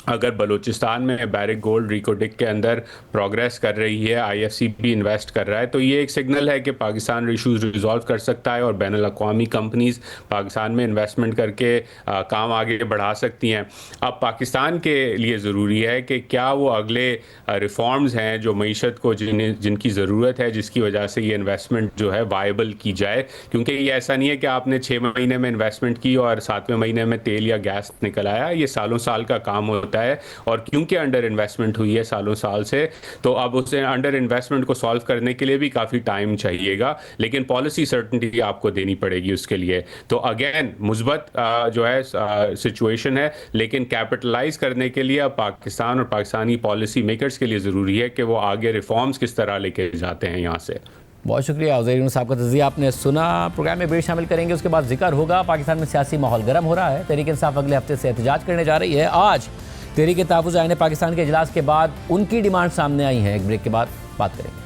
अगर बलूचिस्तान में बैरिक गोल्ड रिकोडिक के अंदर प्रोग्रेस कर रही है, IFC भी इन्वेस्ट कर रहा है, तो ये एक सिग्नल है कि पाकिस्तान इशूज़ रिजॉल्व कर सकता है और बैनुल-अक़वामी कंपनीज़ पाकिस्तान में इन्वेस्टमेंट करके काम आगे बढ़ा सकती हैं। अब पाकिस्तान के लिए ज़रूरी है कि क्या वो अगले रिफॉर्म्स हैं जो मईशत को जिनकी ज़रूरत है, जिसकी वजह से ये इन्वेस्टमेंट जो है वायबल की जाए, क्योंकि ये ऐसा नहीं है कि आपने 6 महीने में इन्वेस्टमेंट की और 7वें महीने में तेल या गैस निकल आया। ये सालों साल का काम होता है, और क्योंकि अंडर इन्वेस्टमेंट हुई है सालों साल से, तो अब उस अंडर इन्वेस्टमेंट को सॉल्व करने के लिए भी काफ़ी टाइम चाहिएगा, लेकिन पॉलिसी सर्टेनिटी आपको देनी पड़ेगी उसके लिए। तो अगेन मुस्बत जो है सिचुएशन है, लेकिन कैपिटलाइज करने के लिए अब पाकिस्तान और पाकिस्तानी पॉलिसी मेकर्स के लिए ज़रूरी है कि वो आगे रिफॉर्म्स किस तरह लेके जाते हैं यहाँ से। बहुत शुक्रिया उज़ैर साहब का तज़किया आपने सुना। प्रोग्राम में भी शामिल करेंगे, उसके बाद जिक्र होगा पाकिस्तान में सियासी माहौल गर्म हो रहा है। तहरीक इंसाफ अगले हफ्ते से एहतजाज करने जा रही है। आज तहरीक तहफ़्फ़ुज़ आईन पाकिस्तान के इजलास के बाद उनकी डिमांड सामने आई है। एक ब्रेक के बाद बात करेंगे।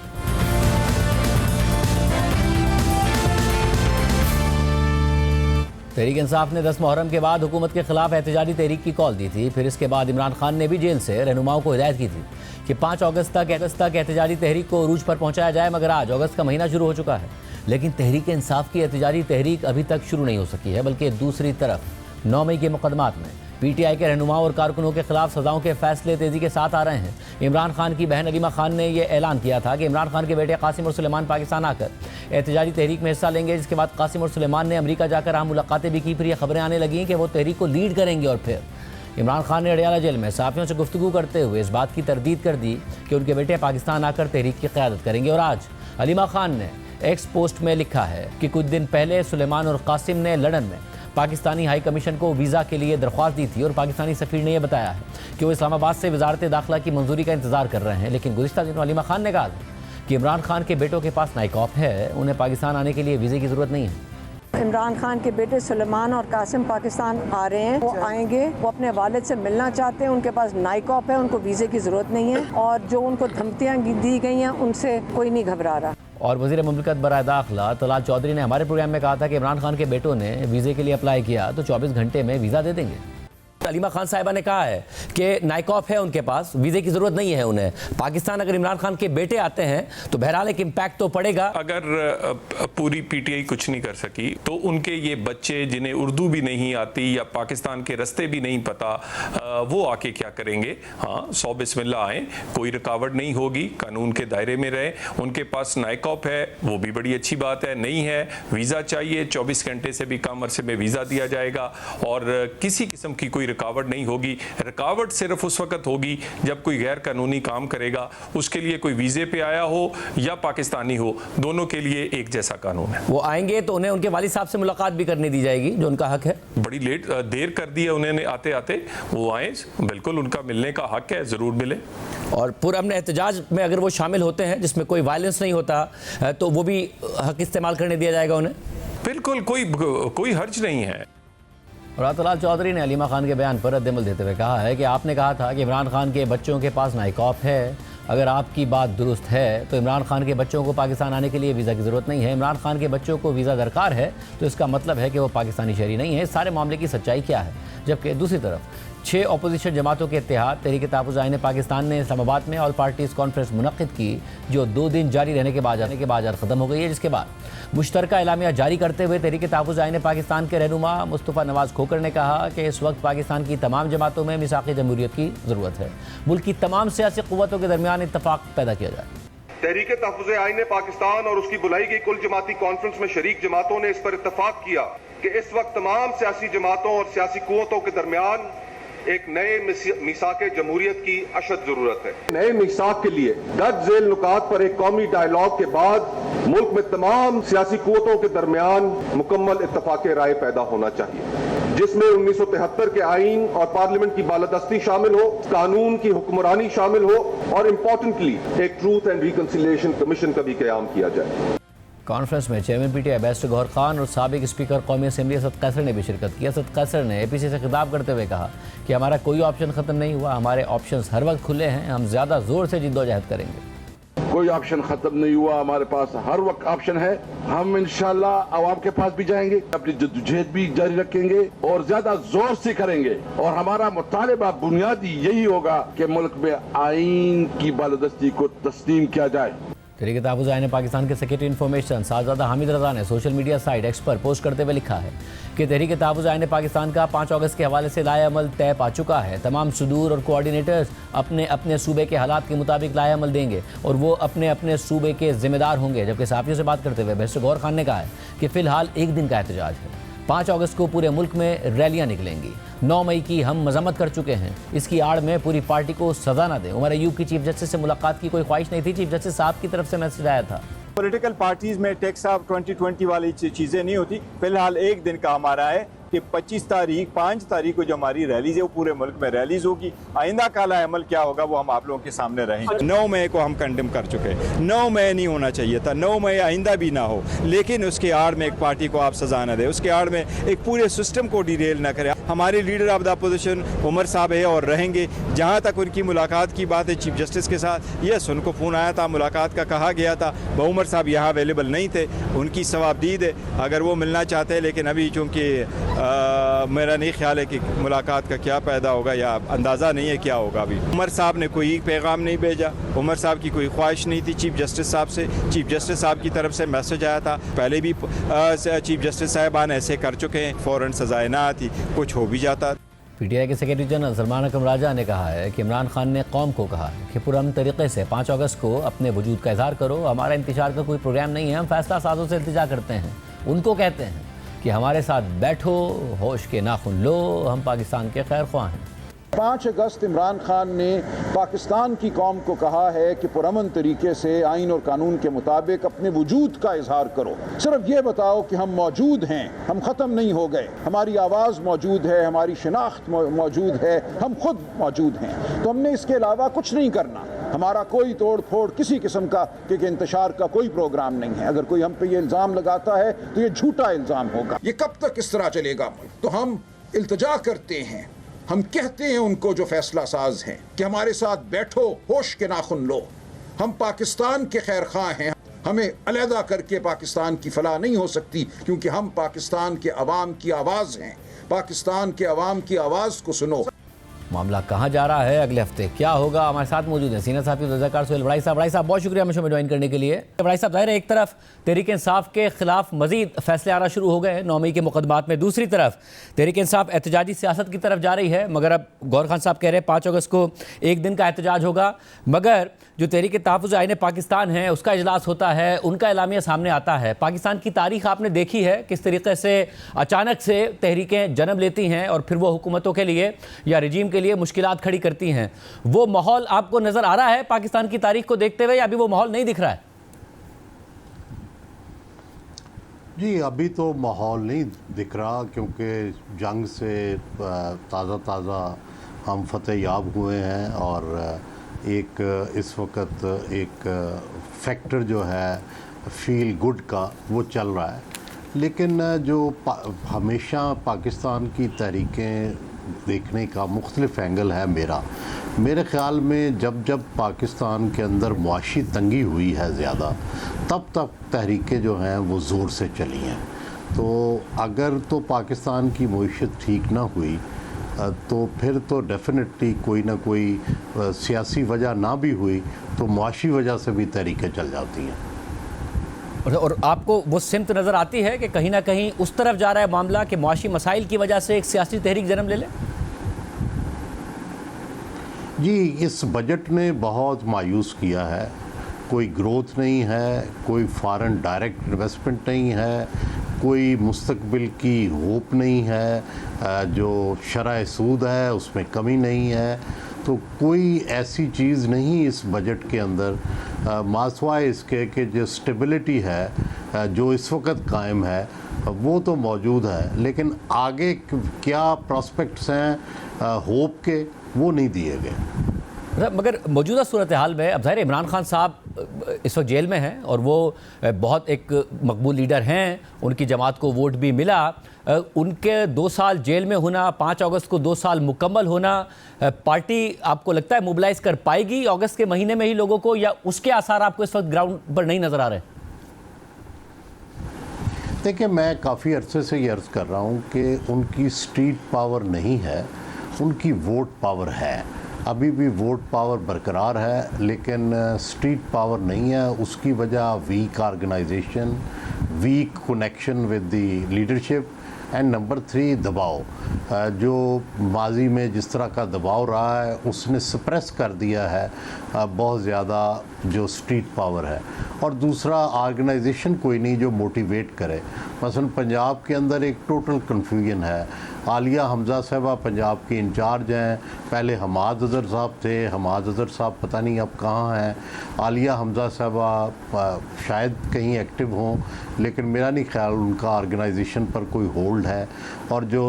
तहरीक इंसाफ ने 10 मुहर्रम के बाद हुकूमत के खिलाफ एहतजाजी तहरीक की कॉल दी थी। फिर इसके बाद इमरान खान ने भी जेल से रहनुमाओं को हिदायत की थी कि 5 अगस्त तक एहतजाजी तहरीक को उरूज पर पहुंचाया जाए, मगर आज अगस्त का महीना शुरू हो चुका है, लेकिन तहरीक इंसाफ की एहतजाजी तहरीक अभी तक शुरू नहीं हो सकी है। बल्कि दूसरी तरफ 9 मई के मुकदमात में PTI के रहनुमाओं और कारकुनों के खिलाफ सजाओं के फैसले तेज़ी के साथ आ रहे हैं। इमरान खान की बहन अलीमा खान ने यह ऐलान किया था कि इमरान खान के बेटे कासिम और सुलेमान पाकिस्तान आकर एहतजाजी तहरीक में हिस्सा लेंगे, जिसके बाद कासिम और सुलेमान ने अमेरिका जाकर अहम मुलाकातें भी की। फिर ये खबरें आने लगी कि वो तहरीक को लीड करेंगे, और फिर इमरान खान ने अडयाला जेल में सहाफ़ियों से गुफ्तगू करते हुए इस बात की तरदीद कर दी कि उनके बेटे पाकिस्तान आकर तहरीक की क़यादत करेंगे। और आज अलीमा खान ने एक्स पोस्ट में लिखा है कि कुछ दिन पहले सुलेमान और कासिम ने लंदन में पाकिस्तानी हाई कमीशन को वीज़ा के लिए दरख्वास्त दी थी, और पाकिस्तानी सफ़ीर ने यह बताया है कि वो इस्लामाबाद से वजारत दाखिला की मंजूरी का इंतज़ार कर रहे हैं। लेकिन गुज़िश्ता दिनों अलीमा खान ने कहा कि इमरान खान के बेटों के पास नाइकॉप है, उन्हें पाकिस्तान आने के लिए वीज़े की ज़रूरत नहीं है। इमरान खान के बेटे सुलेमान और कासिम पाकिस्तान आ रहे हैं, वो आएंगे, वो अपने वालिद से मिलना चाहते हैं, उनके पास नाइकॉप है, उनको वीज़े की ज़रूरत नहीं है, और जो उनको धमकियाँ दी गई हैं उनसे कोई नहीं घबरा रहा। और वज़ीर मुमलिकत बराए दाखिला तलाल चौधरी ने हमारे प्रोग्राम में कहा था कि इमरान खान के बेटों ने वीज़े के लिए अप्लाई किया तो 24 घंटे में वीज़ा दे देंगे। अलीमा खान साहिबा ने कहा है कि नाइकॉप है उनके पास, वीज़े की ज़रूरत नहीं है उन्हें। पाकिस्तान अगर इमरान खान के बेटे आते हैं तो बहरहाल एक इम्पैक्ट तो पड़ेगा। अगर पूरी PTI कुछ नहीं कर सकी तो उनके ये बच्चे जिन्हें उर्दू भी नहीं आती या पाकिस्तान के रास्ते भी नहीं पता, वो आके क्या करेंगे? हाँ, 100 बिस्मिल्लाह आए, कोई रुकावट नहीं होगी, कानून के दायरे में रहे। उनके पास नाइकॉप है, वो भी बड़ी अच्छी बात है। नहीं है, वीज़ा चाहिए, 24 घंटे से भी कम अरसे में वीज़ा दिया जाएगा, और किसी किस्म की कोई रुकावट नहीं होगी। रुकावट सिर्फ उस वक्त होगी जब कोई गैर कानूनी काम करेगा, उसके लिए कोई वीजे पे आया हो या पाकिस्तानी हो, दोनों के लिए एक जैसा कानून है। वो आएंगे तो उन्हें उनके वालिद साहब से मुलाकात भी करने दी जाएगी, जो उनका हक है। बड़ी देर कर दी है उन्हें आते आते, वो आए, बिल्कुल उनका मिलने का हक है, जरूर मिले। और पुरअमन एहतजाज में अगर वो शामिल होते हैं जिसमें कोई वायलेंस नहीं होता, तो वो भी हक इस्तेमाल करने दिया जाएगा उन्हें। बिल्कुल, कोई हर्ज नहीं है। और तलाल चौधरी ने अलीमा खान के बयान पर रद्द-ए-अमल देते हुए कहा है कि आपने कहा था कि इमरान खान के बच्चों के पास नाइकॉप है। अगर आपकी बात दुरुस्त है तो इमरान खान के बच्चों को पाकिस्तान आने के लिए वीज़ा की ज़रूरत नहीं है। इमरान खान के बच्चों को वीज़ा दरकार है तो इसका मतलब है कि वो पाकिस्तानी शहरी नहीं है। इस सारे मामले की सच्चाई क्या है? जबकि दूसरी तरफ 6 अपोजिशन जमातों के इत्तेहाद तहरीक तहफ़्फ़ुज़ आईन पाकिस्तान ने इस्लामाबाद में ऑल पार्टीज़ कॉन्फ्रेंस मुनक़्क़िद की, जो 2 दिन जारी रहने के बाद ख़त्म हो गई है, जिसके बाद मुश्तरका एलामिया जारी करते हुए तहरीक तहफ़्फ़ुज़ आईन पाकिस्तान के रहनुमा मुस्तफ़ा नवाज़ खोकर ने कहा कि इस वक्त पाकिस्तान की तमाम जमातों में मिसाक़ जमहूरियत की ज़रूरत है। मुल्क की तमाम सियासी क़ुव्वतों के दरमियान इत्तफ़ाक़ पैदा किया जाए। तहरीक तहफ़्फ़ुज़ आईन पाकिस्तान और उसकी बुलाई गई कुल जमाती कॉन्फ्रेंस में शरीक जमातों ने इस पर इत्तफ़ाक़ किया कि इस वक्त तमाम सियासी जमातों और सियासी क़ुव्वतों के दरमियान एक नए मिसाक जमहूरियत की अशद जरूरत है। नए मिसाक के लिए दर्ज झेल नुकात पर एक कौमी डायलॉग के बाद मुल्क में तमाम सियासी कुव्वतों के दरमियान मुकम्मल इत्तफाक राय पैदा होना चाहिए, जिसमें 1973 के आईन और पार्लियामेंट की बालादस्ती शामिल हो, कानून की हुक्मरानी शामिल हो और इम्पोर्टेंटली एक ट्रूथ एंड रिकंसिलिएशन कमीशन का भी क़याम किया जाए। कॉन्फ्रेंस में chairman PTI barrister Gohar Khan और साबिक स्पीकर कौमी असेंबली असद कैसर ने भी शिरकत की। असद कैसर ने एपीसी से खिताब करते हुए कहा कि हमारा कोई ऑप्शन ख़त्म नहीं हुआ, हमारे ऑप्शंस हर वक्त खुले हैं, हम ज़्यादा ज़ोर से जिद्दोजहद करेंगे। कोई ऑप्शन खत्म नहीं हुआ, हमारे पास हर वक्त ऑप्शन है। हम इंशाल्लाह आवाम के पास भी जाएंगे, अपनी जद्दोजहद भी जारी रखेंगे और ज्यादा जोर से करेंगे। और हमारा मुतालिबा बुनियादी यही होगा कि मुल्क में आईन की बालादस्ती को तस्लीम किया जाए। तहरीक तहफ़्फ़ुज़ आईन पाकिस्तान के सेक्रेटरी इन्फॉर्मेशन साहबजादा हामिद रज़ा ने सोशल मीडिया साइट एक्स पर पोस्ट करते हुए लिखा है कि तहरीक तहफ़्फ़ुज़ आईन पाकिस्तान का 5 अगस्त के हवाले से लाएअमल तय पा चुका है। तमाम सुदूर और कोऑर्डिनेटर्स अपने अपने सूबे के हालात के मुताबिक लाएअमल देंगे और वो अपने अपने सूबे के जिम्मेदार होंगे। जबकि सहाफ़ियों से बात करते हुए बैरिस्टर गौहर खान ने कहा है कि फ़िलहाल एक दिन का एहतजाज है, 5 अगस्त को पूरे मुल्क में रैलियाँ निकलेंगी। 9 मई की हम मजम्मत कर चुके हैं, इसकी आड़ में पूरी पार्टी को सजा न दें। उमर अयूब की चीफ जस्टिस से मुलाकात की कोई ख्वाहिश नहीं थी, चीफ जस्टिस साहब की तरफ से मैसेज आया था। पॉलिटिकल पार्टीज में टैक्स ऑफ 2020 वाली चीज़ें नहीं होती। फिलहाल एक दिन का हमारा है कि 5 तारीख को जो हमारी रैलीज है वो पूरे मुल्क में रैलीज होगी। आइंदा काला अमल क्या होगा वो हम आप लोगों के सामने रहेंगे। 9 मई को हम कंडेम कर चुके हैं, 9 मई नहीं होना चाहिए था, 9 मई आइंदा भी ना हो, लेकिन उसके आड़ में एक पार्टी को आप सजा न दें, उसके आड़ में एक पूरे सिस्टम को डिरेल ना करें। हमारे leader of the opposition Umar sahab है और रहेंगे। जहाँ तक उनकी मुलाकात की बात है चीफ जस्टिस के साथ, यस उनको फ़ोन आया था, मुलाकात का कहा गया था, उमर साहब यहाँ अवेलेबल नहीं थे, उनकी सवाबदीद है अगर वो मिलना चाहते हैं। लेकिन अभी चूँकि मेरा नहीं ख्याल है कि मुलाकात का क्या पैदा होगा या अंदाज़ा नहीं है क्या होगा। अभी उमर साहब ने कोई पैगाम नहीं भेजा, उमर साहब की कोई ख्वाहिश नहीं थी चीफ जस्टिस साहब से। चीफ जस्टिस साहब की तरफ से मैसेज आया था, पहले भी चीफ जस्टिस साहिबान ऐसे कर चुके हैं, फ़ौरन सजाएं ना आती, कुछ हो भी जाता। पीटीआई के सेक्रेटरी जनरल सलमान अकरम राजा ने कहा है कि इमरान खान ने कौम को कहा है कि पुरअमन तरीके से 5 अगस्त को अपने वजूद का इजहार करो, हमारा इंतजार का कोई प्रोग्राम नहीं है, हम फैसला साजों से इंतजार करते हैं। उनको कहते हैं कि हमारे साथ बैठो, होश के नाखुन लो, हम पाकिस्तान के खैर ख्वाह हैं। 5 अगस्त इमरान खान ने पाकिस्तान की कौम को कहा है कि पुरअमन तरीके से आइन और कानून के मुताबिक अपने वजूद का इजहार करो। सिर्फ ये बताओ कि हम मौजूद हैं, हम ख़त्म नहीं हो गए, हमारी आवाज़ मौजूद है, हमारी शिनाख्त मौजूद है, हम खुद मौजूद हैं। तो हमने इसके अलावा कुछ नहीं करना। हमारा कोई तोड़ फोड़ किसी किस्म का कि इंतशार का कोई प्रोग्राम नहीं है। अगर कोई हम पे ये इल्ज़ाम लगाता है तो ये झूठा इल्ज़ाम होगा। ये कब तक इस तरह चलेगा? तो हम इल्तिजा करते हैं, हम कहते हैं उनको जो फैसला साज हैं कि हमारे साथ बैठो, होश के नाखुन लो, हम पाकिस्तान के खैर खां हैं, हमें अलहदा करके पाकिस्तान की फलाह नहीं हो सकती, क्योंकि हम पाकिस्तान के अवाम की आवाज़ हैं। पाकिस्तान के अवाम की आवाज़ को सुनो। मामला कहाँ जा रहा है, अगले हफ्ते क्या होगा, हमारे साथ मौजूद है सीनियर साहब रज़ाकार सोहेल बड़ाई साहब बहुत शुक्रिया मुझे ज्वाइन करने के लिए। बड़ाई साहब, जाहिर है एक तरफ तहरीक इंसाफ के खिलाफ मजीद फैसले आना शुरू हो गए हैं 9 मई के मुकदमात में, दूसरी तरफ तहरीक इंसाफ एहतजाजी सियासत की तरफ जा रही है। मगर अब गौहर खान साहब कह रहे हैं 5 अगस्त को एक दिन का एहतजाज होगा, मगर जो तहरीक तहफ़्फ़ुज़ आईन पाकिस्तान है उसका इजलास होता है, उनका एलामिया सामने आता है। पाकिस्तान की तारीख आपने देखी है किस तरीके से अचानक से तहरीकें जन्म लेती हैं और फिर वो हुकूमतों के लिए या रजीम के लिए मुश्किलात खड़ी करती हैं। वो माहौल आपको नज़र आ रहा है पाकिस्तान की तारीख को देखते हुए, या अभी वो माहौल नहीं दिख रहा है? जी, अभी तो माहौल नहीं दिख रहा, क्योंकि जंग से ताज़ा हम फतेह याब हुए हैं और एक इस वक्त एक फैक्टर जो है फील गुड का वो चल रहा है। लेकिन जो हमेशा पाकिस्तान की तहरीकें देखने का मुख्तलिफ एंगल है मेरे ख़्याल में, जब पाकिस्तान के अंदर मुआशी तंगी हुई है ज़्यादा, तब तक तहरीकें जो हैं वो ज़ोर से चली हैं। तो अगर तो पाकिस्तान की मईशत ठीक ना हुई तो फिर तो डेफिनेटली कोई ना कोई सियासी वजह ना भी हुई तो मुआशी वजह से भी तहरीकें चल जाती हैं। और आपको वो सिमत नज़र आती है कि कहीं ना कहीं उस तरफ जा रहा है मामला कि मुआशी मसाइल की वजह से एक सियासी तहरीक जन्म ले ले? जी, इस बजट ने बहुत मायूस किया है। कोई ग्रोथ नहीं है, कोई फॉरेन डायरेक्ट इन्वेस्टमेंट नहीं है, कोई मुस्तकबिल की होप नहीं है, जो शरह सूद है उसमें कमी नहीं है, तो कोई ऐसी चीज़ नहीं इस बजट के अंदर मासवाए इसके कि जो स्टेबिलिटी है जो इस वक्त कायम है वो तो मौजूद है, लेकिन आगे क्या प्रॉस्पेक्ट्स हैं होप के वो नहीं दिए गए। मगर मौजूदा सूरत हाल में अब ज़ाहिर इमरान खान साहब इस वक्त जेल में हैं और वो बहुत एक मकबूल लीडर हैं, उनकी जमात को वोट भी मिला, उनके 2 साल जेल में होना, 5 अगस्त को 2 साल मुकम्मल होना, पार्टी आपको लगता है मोबिलाइज कर पाएगी अगस्त के महीने में ही लोगों को, या उसके आसार आपको इस वक्त ग्राउंड पर नहीं नज़र आ रहे? देखिए, मैं काफ़ी अरसे से ये अर्ज़ कर रहा हूँ कि उनकी स्ट्रीट पावर नहीं है, उनकी वोट पावर है। अभी भी वोट पावर बरकरार है, लेकिन स्ट्रीट पावर नहीं है। उसकी वजह weak organisation, weak connection with the leadership and number 3 दबाव, जो माजी में जिस तरह का दबाव रहा है उसने सप्रेस कर दिया है बहुत ज़्यादा जो स्ट्रीट पावर है। और दूसरा, ऑर्गेनाइजेशन कोई नहीं जो मोटिवेट करे। मसलन पंजाब के अंदर एक टोटल कन्फ्यूजन है। आलिया हमजा साहबा पंजाब की इंचार्ज हैं, पहले हमाद अज़हर साहब थे, हमाद अज़हर साहब पता नहीं अब कहाँ हैं। आलिया हमजा साहबा शायद कहीं एक्टिव हों, लेकिन मेरा नहीं ख्याल उनका ऑर्गेनाइजेशन पर कोई होल्ड है। और जो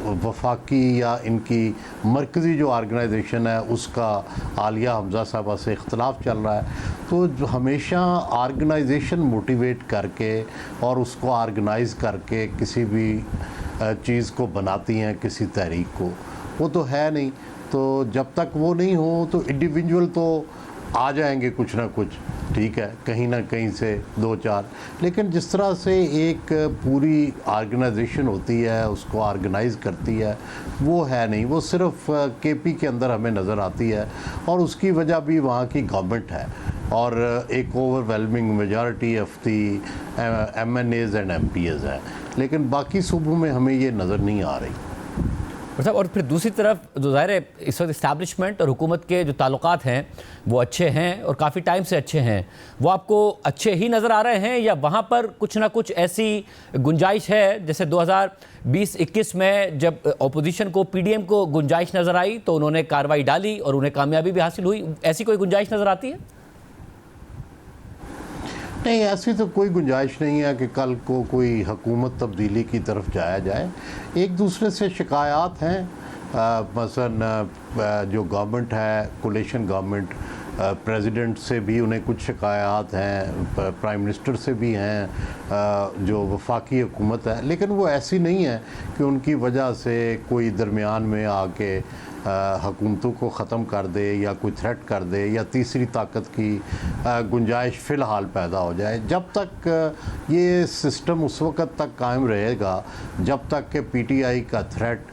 वफाकी या इनकी मरकज़ी जो ऑर्गेनाइजेशन है उसका आलिया हमजा साहबा से इख्तलाफ चल रहा है। तो जो हमेशा ऑर्गेनाइजेशन मोटिवेट करके और उसको ऑर्गेनाइज़ करके किसी भी चीज़ को बनाती हैं, किसी तहरीक को, वो तो है नहीं। तो जब तक वो नहीं हो तो इंडिविजुअल तो आ जाएंगे कुछ ना कुछ, ठीक है, कहीं ना कहीं से 2-4, लेकिन जिस तरह से एक पूरी ऑर्गेनाइजेशन होती है, उसको ऑर्गेनाइज़ करती है, वो है नहीं। वो सिर्फ केपी के अंदर हमें नज़र आती है और उसकी वजह भी वहाँ की गवर्नमेंट है और एक overwhelming majority of the MNAs and MPs है, लेकिन बाकी सूबों में हमें ये नज़र नहीं आ रही। मतलब और फिर दूसरी तरफ जो ज़ाहिर है इस वक्त इस्टेब्लिशमेंट और हुकूमत के जो ताल्लुकात हैं वो अच्छे हैं और काफ़ी टाइम से अच्छे हैं, वो आपको अच्छे ही नज़र आ रहे हैं या वहाँ पर कुछ ना कुछ ऐसी गुंजाइश है जैसे 2020-21 में जब अपोजिशन को PDM को गुंजाइश नज़र आई तो उन्होंने कार्रवाई डाली और उन्हें कामयाबी भी हासिल हुई, ऐसी कोई गुंजाइश नज़र आती है? नहीं, ऐसी तो कोई गुंजाइश नहीं है कि कल को कोई हुकूमत तब्दीली की तरफ जाया जाए। एक दूसरे से शिकायत हैं, मसलन जो गवर्नमेंट है, कोलिशन गवर्नमेंट, प्रेसिडेंट से भी उन्हें कुछ शिकायत हैं, प्राइम मिनिस्टर से भी हैं, जो वफाकी हुकूमत है, लेकिन वो ऐसी नहीं है कि उनकी वजह से कोई दरमियान में आके हुकूमतों को ख़त्म कर दे या कोई थ्रेट कर दे या तीसरी ताकत की गुंजाइश फ़िलहाल पैदा हो जाए। जब तक ये सिस्टम उस वक़्त तक कायम रहेगा जब तक कि PTI का थ्रेट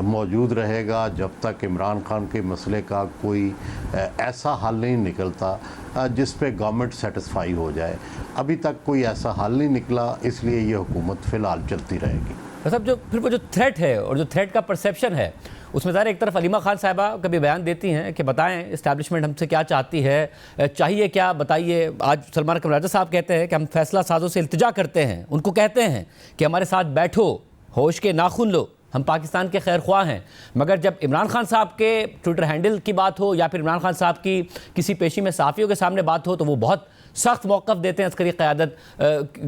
मौजूद रहेगा, जब तक इमरान खान के मसले का कोई ऐसा हल नहीं निकलता जिस पे गवर्नमेंट सेटिस्फाई हो जाए। अभी तक कोई ऐसा हल नहीं निकला, इसलिए ये हुकूमत फ़िलहाल चलती रहेगी। मतलब जो फिर वो जो थ्रेट है और जो थ्रेट का परसेप्शन है उसमें ज़ाहिर एक तरफ अलीमा खान साहिबा कभी बयान देती हैं कि बताएं इस्टेब्लिशमेंट हमसे क्या चाहती है, चाहिए क्या बताइए। आज सलमान कमराजा साहब कहते हैं कि हम फैसला साजों से इल्तिजा करते हैं, उनको कहते हैं कि हमारे साथ बैठो, होश के नाखून लो, हम पाकिस्तान के खैर ख्वाह हैं। मगर जब इमरान खान साहब के ट्विटर हैंडल की बात हो या फिर इमरान खान साहब की किसी पेशी में सहाफ़ियों के सामने बात हो तो वो बहुत सख्त मौक़िफ़ देते हैं अस्करी क़यादत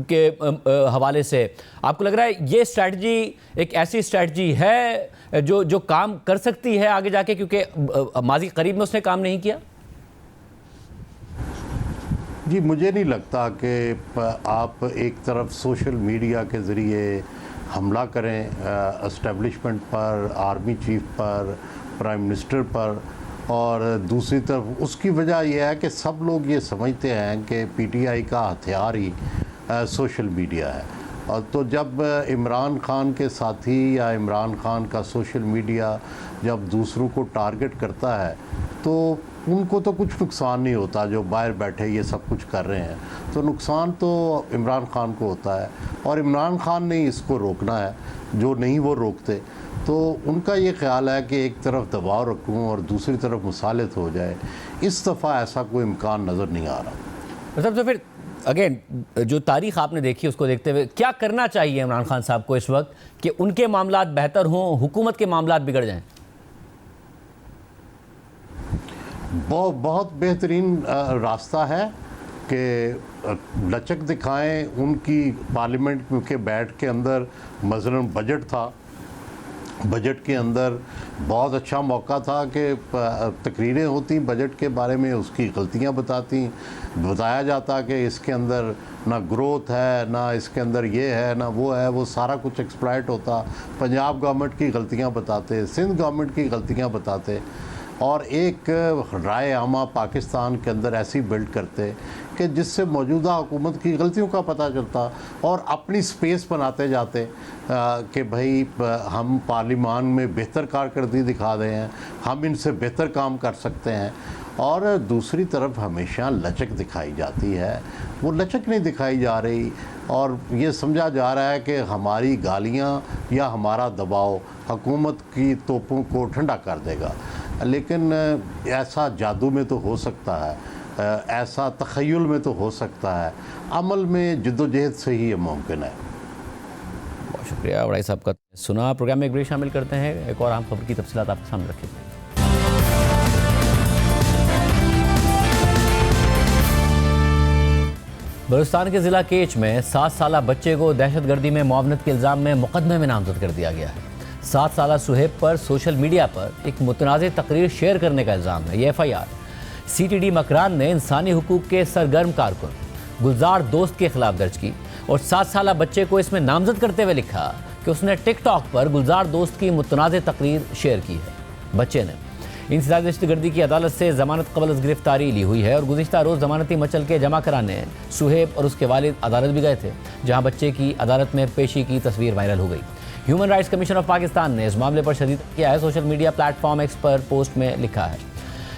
के हवाले से। आपको लग रहा है ये स्ट्रैटजी एक ऐसी स्ट्रैटजी है जो काम कर सकती है आगे जाके, क्योंकि माजी करीब में उसने काम नहीं किया? जी, मुझे नहीं लगता कि आप एक तरफ सोशल मीडिया के ज़रिए हमला करें एस्टेब्लिशमेंट पर, आर्मी चीफ पर, प्राइम मिनिस्टर पर, और दूसरी तरफ उसकी वजह यह है कि सब लोग ये समझते हैं कि PTI का हथियार ही सोशल मीडिया है। और तो जब इमरान खान के साथी या इमरान खान का सोशल मीडिया जब दूसरों को टारगेट करता है तो उनको तो कुछ नुकसान नहीं होता, जो बाहर बैठे ये सब कुछ कर रहे हैं, तो नुकसान तो इमरान खान को होता है और इमरान खान ने इसको रोकना है, जो नहीं वो रोकते। तो उनका ये ख्याल है कि एक तरफ दबाव रखूं और दूसरी तरफ मुसालित हो जाए। इस दफ़ा ऐसा कोई इम्कान नज़र नहीं आ रहा। मतलब तो फिर अगेन जो तारीख आपने देखी उसको देखते हुए क्या करना चाहिए इमरान खान साहब को इस वक्त कि उनके मामलात बेहतर हों, हुकूमत के मामलात बिगड़ जाएं? बहुत बेहतरीन रास्ता है कि लचक दिखाएं। उनकी पार्लियामेंट के बैठ के अंदर मसलन बजट था, बजट के अंदर बहुत अच्छा मौका था कि तकरीरें होती बजट के बारे में, उसकी गलतियां बताया जाता कि इसके अंदर ना ग्रोथ है, ना इसके अंदर ये है, ना वो है, वो सारा कुछ एक्सप्लॉइट होता। पंजाब गवर्नमेंट की गलतियां बताते, सिंध गवर्नमेंट की गलतियां बताते और एक राय आमा पाकिस्तान के अंदर ऐसी बिल्ड करते कि जिससे मौजूदा हुकूमत की गलतियों का पता चलता और अपनी स्पेस बनाते जाते कि भाई हम पार्लियामान में बेहतर कारकर्दगी दिखा रहे हैं, हम इनसे बेहतर काम कर सकते हैं। और दूसरी तरफ हमेशा लचक दिखाई जाती है, वो लचक नहीं दिखाई जा रही और ये समझा जा रहा है कि हमारी गालियाँ या हमारा दबाव हुकूमत की तोपों को ठंडा कर देगा। लेकिन ऐसा जादू में तो हो सकता है, ऐसा तख़य्युल में तो हो सकता है, अमल में जिद्दोजहद से ही ये मुमकिन है। बहुत शुक्रिया बड़ाई साहब का सुना। प्रोग्राम में एक ब्रेक शामिल करते हैं, एक और अहम खबर की तफसीलात आपके सामने रखेंगे। बलूचिस्तान के ज़िला केच में 7 साला बच्चे को दहशतगर्दी में मुआवनत के इल्ज़ाम में मुकदमे में नामजद कर दिया गया है। 7 साला सुहेब पर सोशल मीडिया पर एक मुतनाज़ तकरीर शेयर करने का इल्ज़ाम है। ये FIR CTD मकरान ने इंसानी हुकूक के सरगर्म कारकुन गुलजार दोस्त के खिलाफ दर्ज की और 7 साला बच्चे को इसमें नामजद करते हुए लिखा कि उसने टिकटॉक पर गुलजार दोस्त की मुतनाज़ तकरीर शेयर की है। बच्चे ने इंसदाद दहशतगर्दी की अदालत से ज़मानत कबल अज़ गिरफ्तारी ली हुई है और गुज़िश्ता रोज़ ज़मानती मचल के जमा कराने सुहेब और उसके वालिद अदालत भी गए थे, जहाँ बच्चे की अदालत में पेशी की तस्वीर वायरल हो गई। Human rights commission of Pakistan ने इस मामले पर शदीद किया है। सोशल मीडिया प्लेटफॉर्म एक्स पर पोस्ट में लिखा है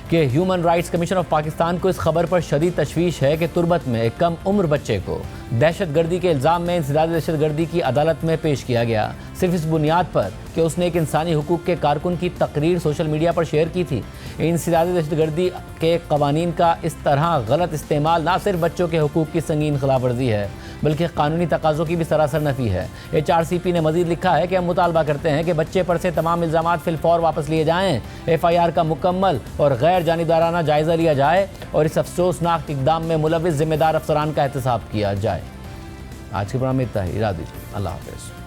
कि human rights commission of Pakistan को इस खबर पर शदीद तशवीश है कि तुर्बत में एक कम उम्र बच्चे को दहशतगर्दी के इल्ज़ाम में इंसदाद दहशतगर्दी की अदालत में पेश किया गया, सिर्फ इस बुनियाद पर कि उसने एक इंसानी हुकूक के कारकुन की तकरीर सोशल मीडिया पर शेयर की थी। इंसदाद दहशतगर्दी के कवानीन का इस तरह गलत इस्तेमाल ना सिर्फ बच्चों के हुकूक की संगीन खिलाफ वर्जी है बल्कि कानूनी तकाज़ों की भी सरासर नफ़ी है। HRCP ने मज़ीद लिखा है कि हम मुतालबा करते हैं कि बच्चे पर से तमाम इल्ज़ामात फिलफौर वापस लिए जाएँ, FIR का मुकम्मल और गैर जानिबदाराना जायज़ा लिया जाए और इस अफसोसनाक इक़दाम में मुलव्विस ज़िम्मेदार अफसरान का एहतसाब किया जाए। आज के प्रोग्राम में इतना ही, इजाज़त दीजिए, अल्लाह हाफ़िज़।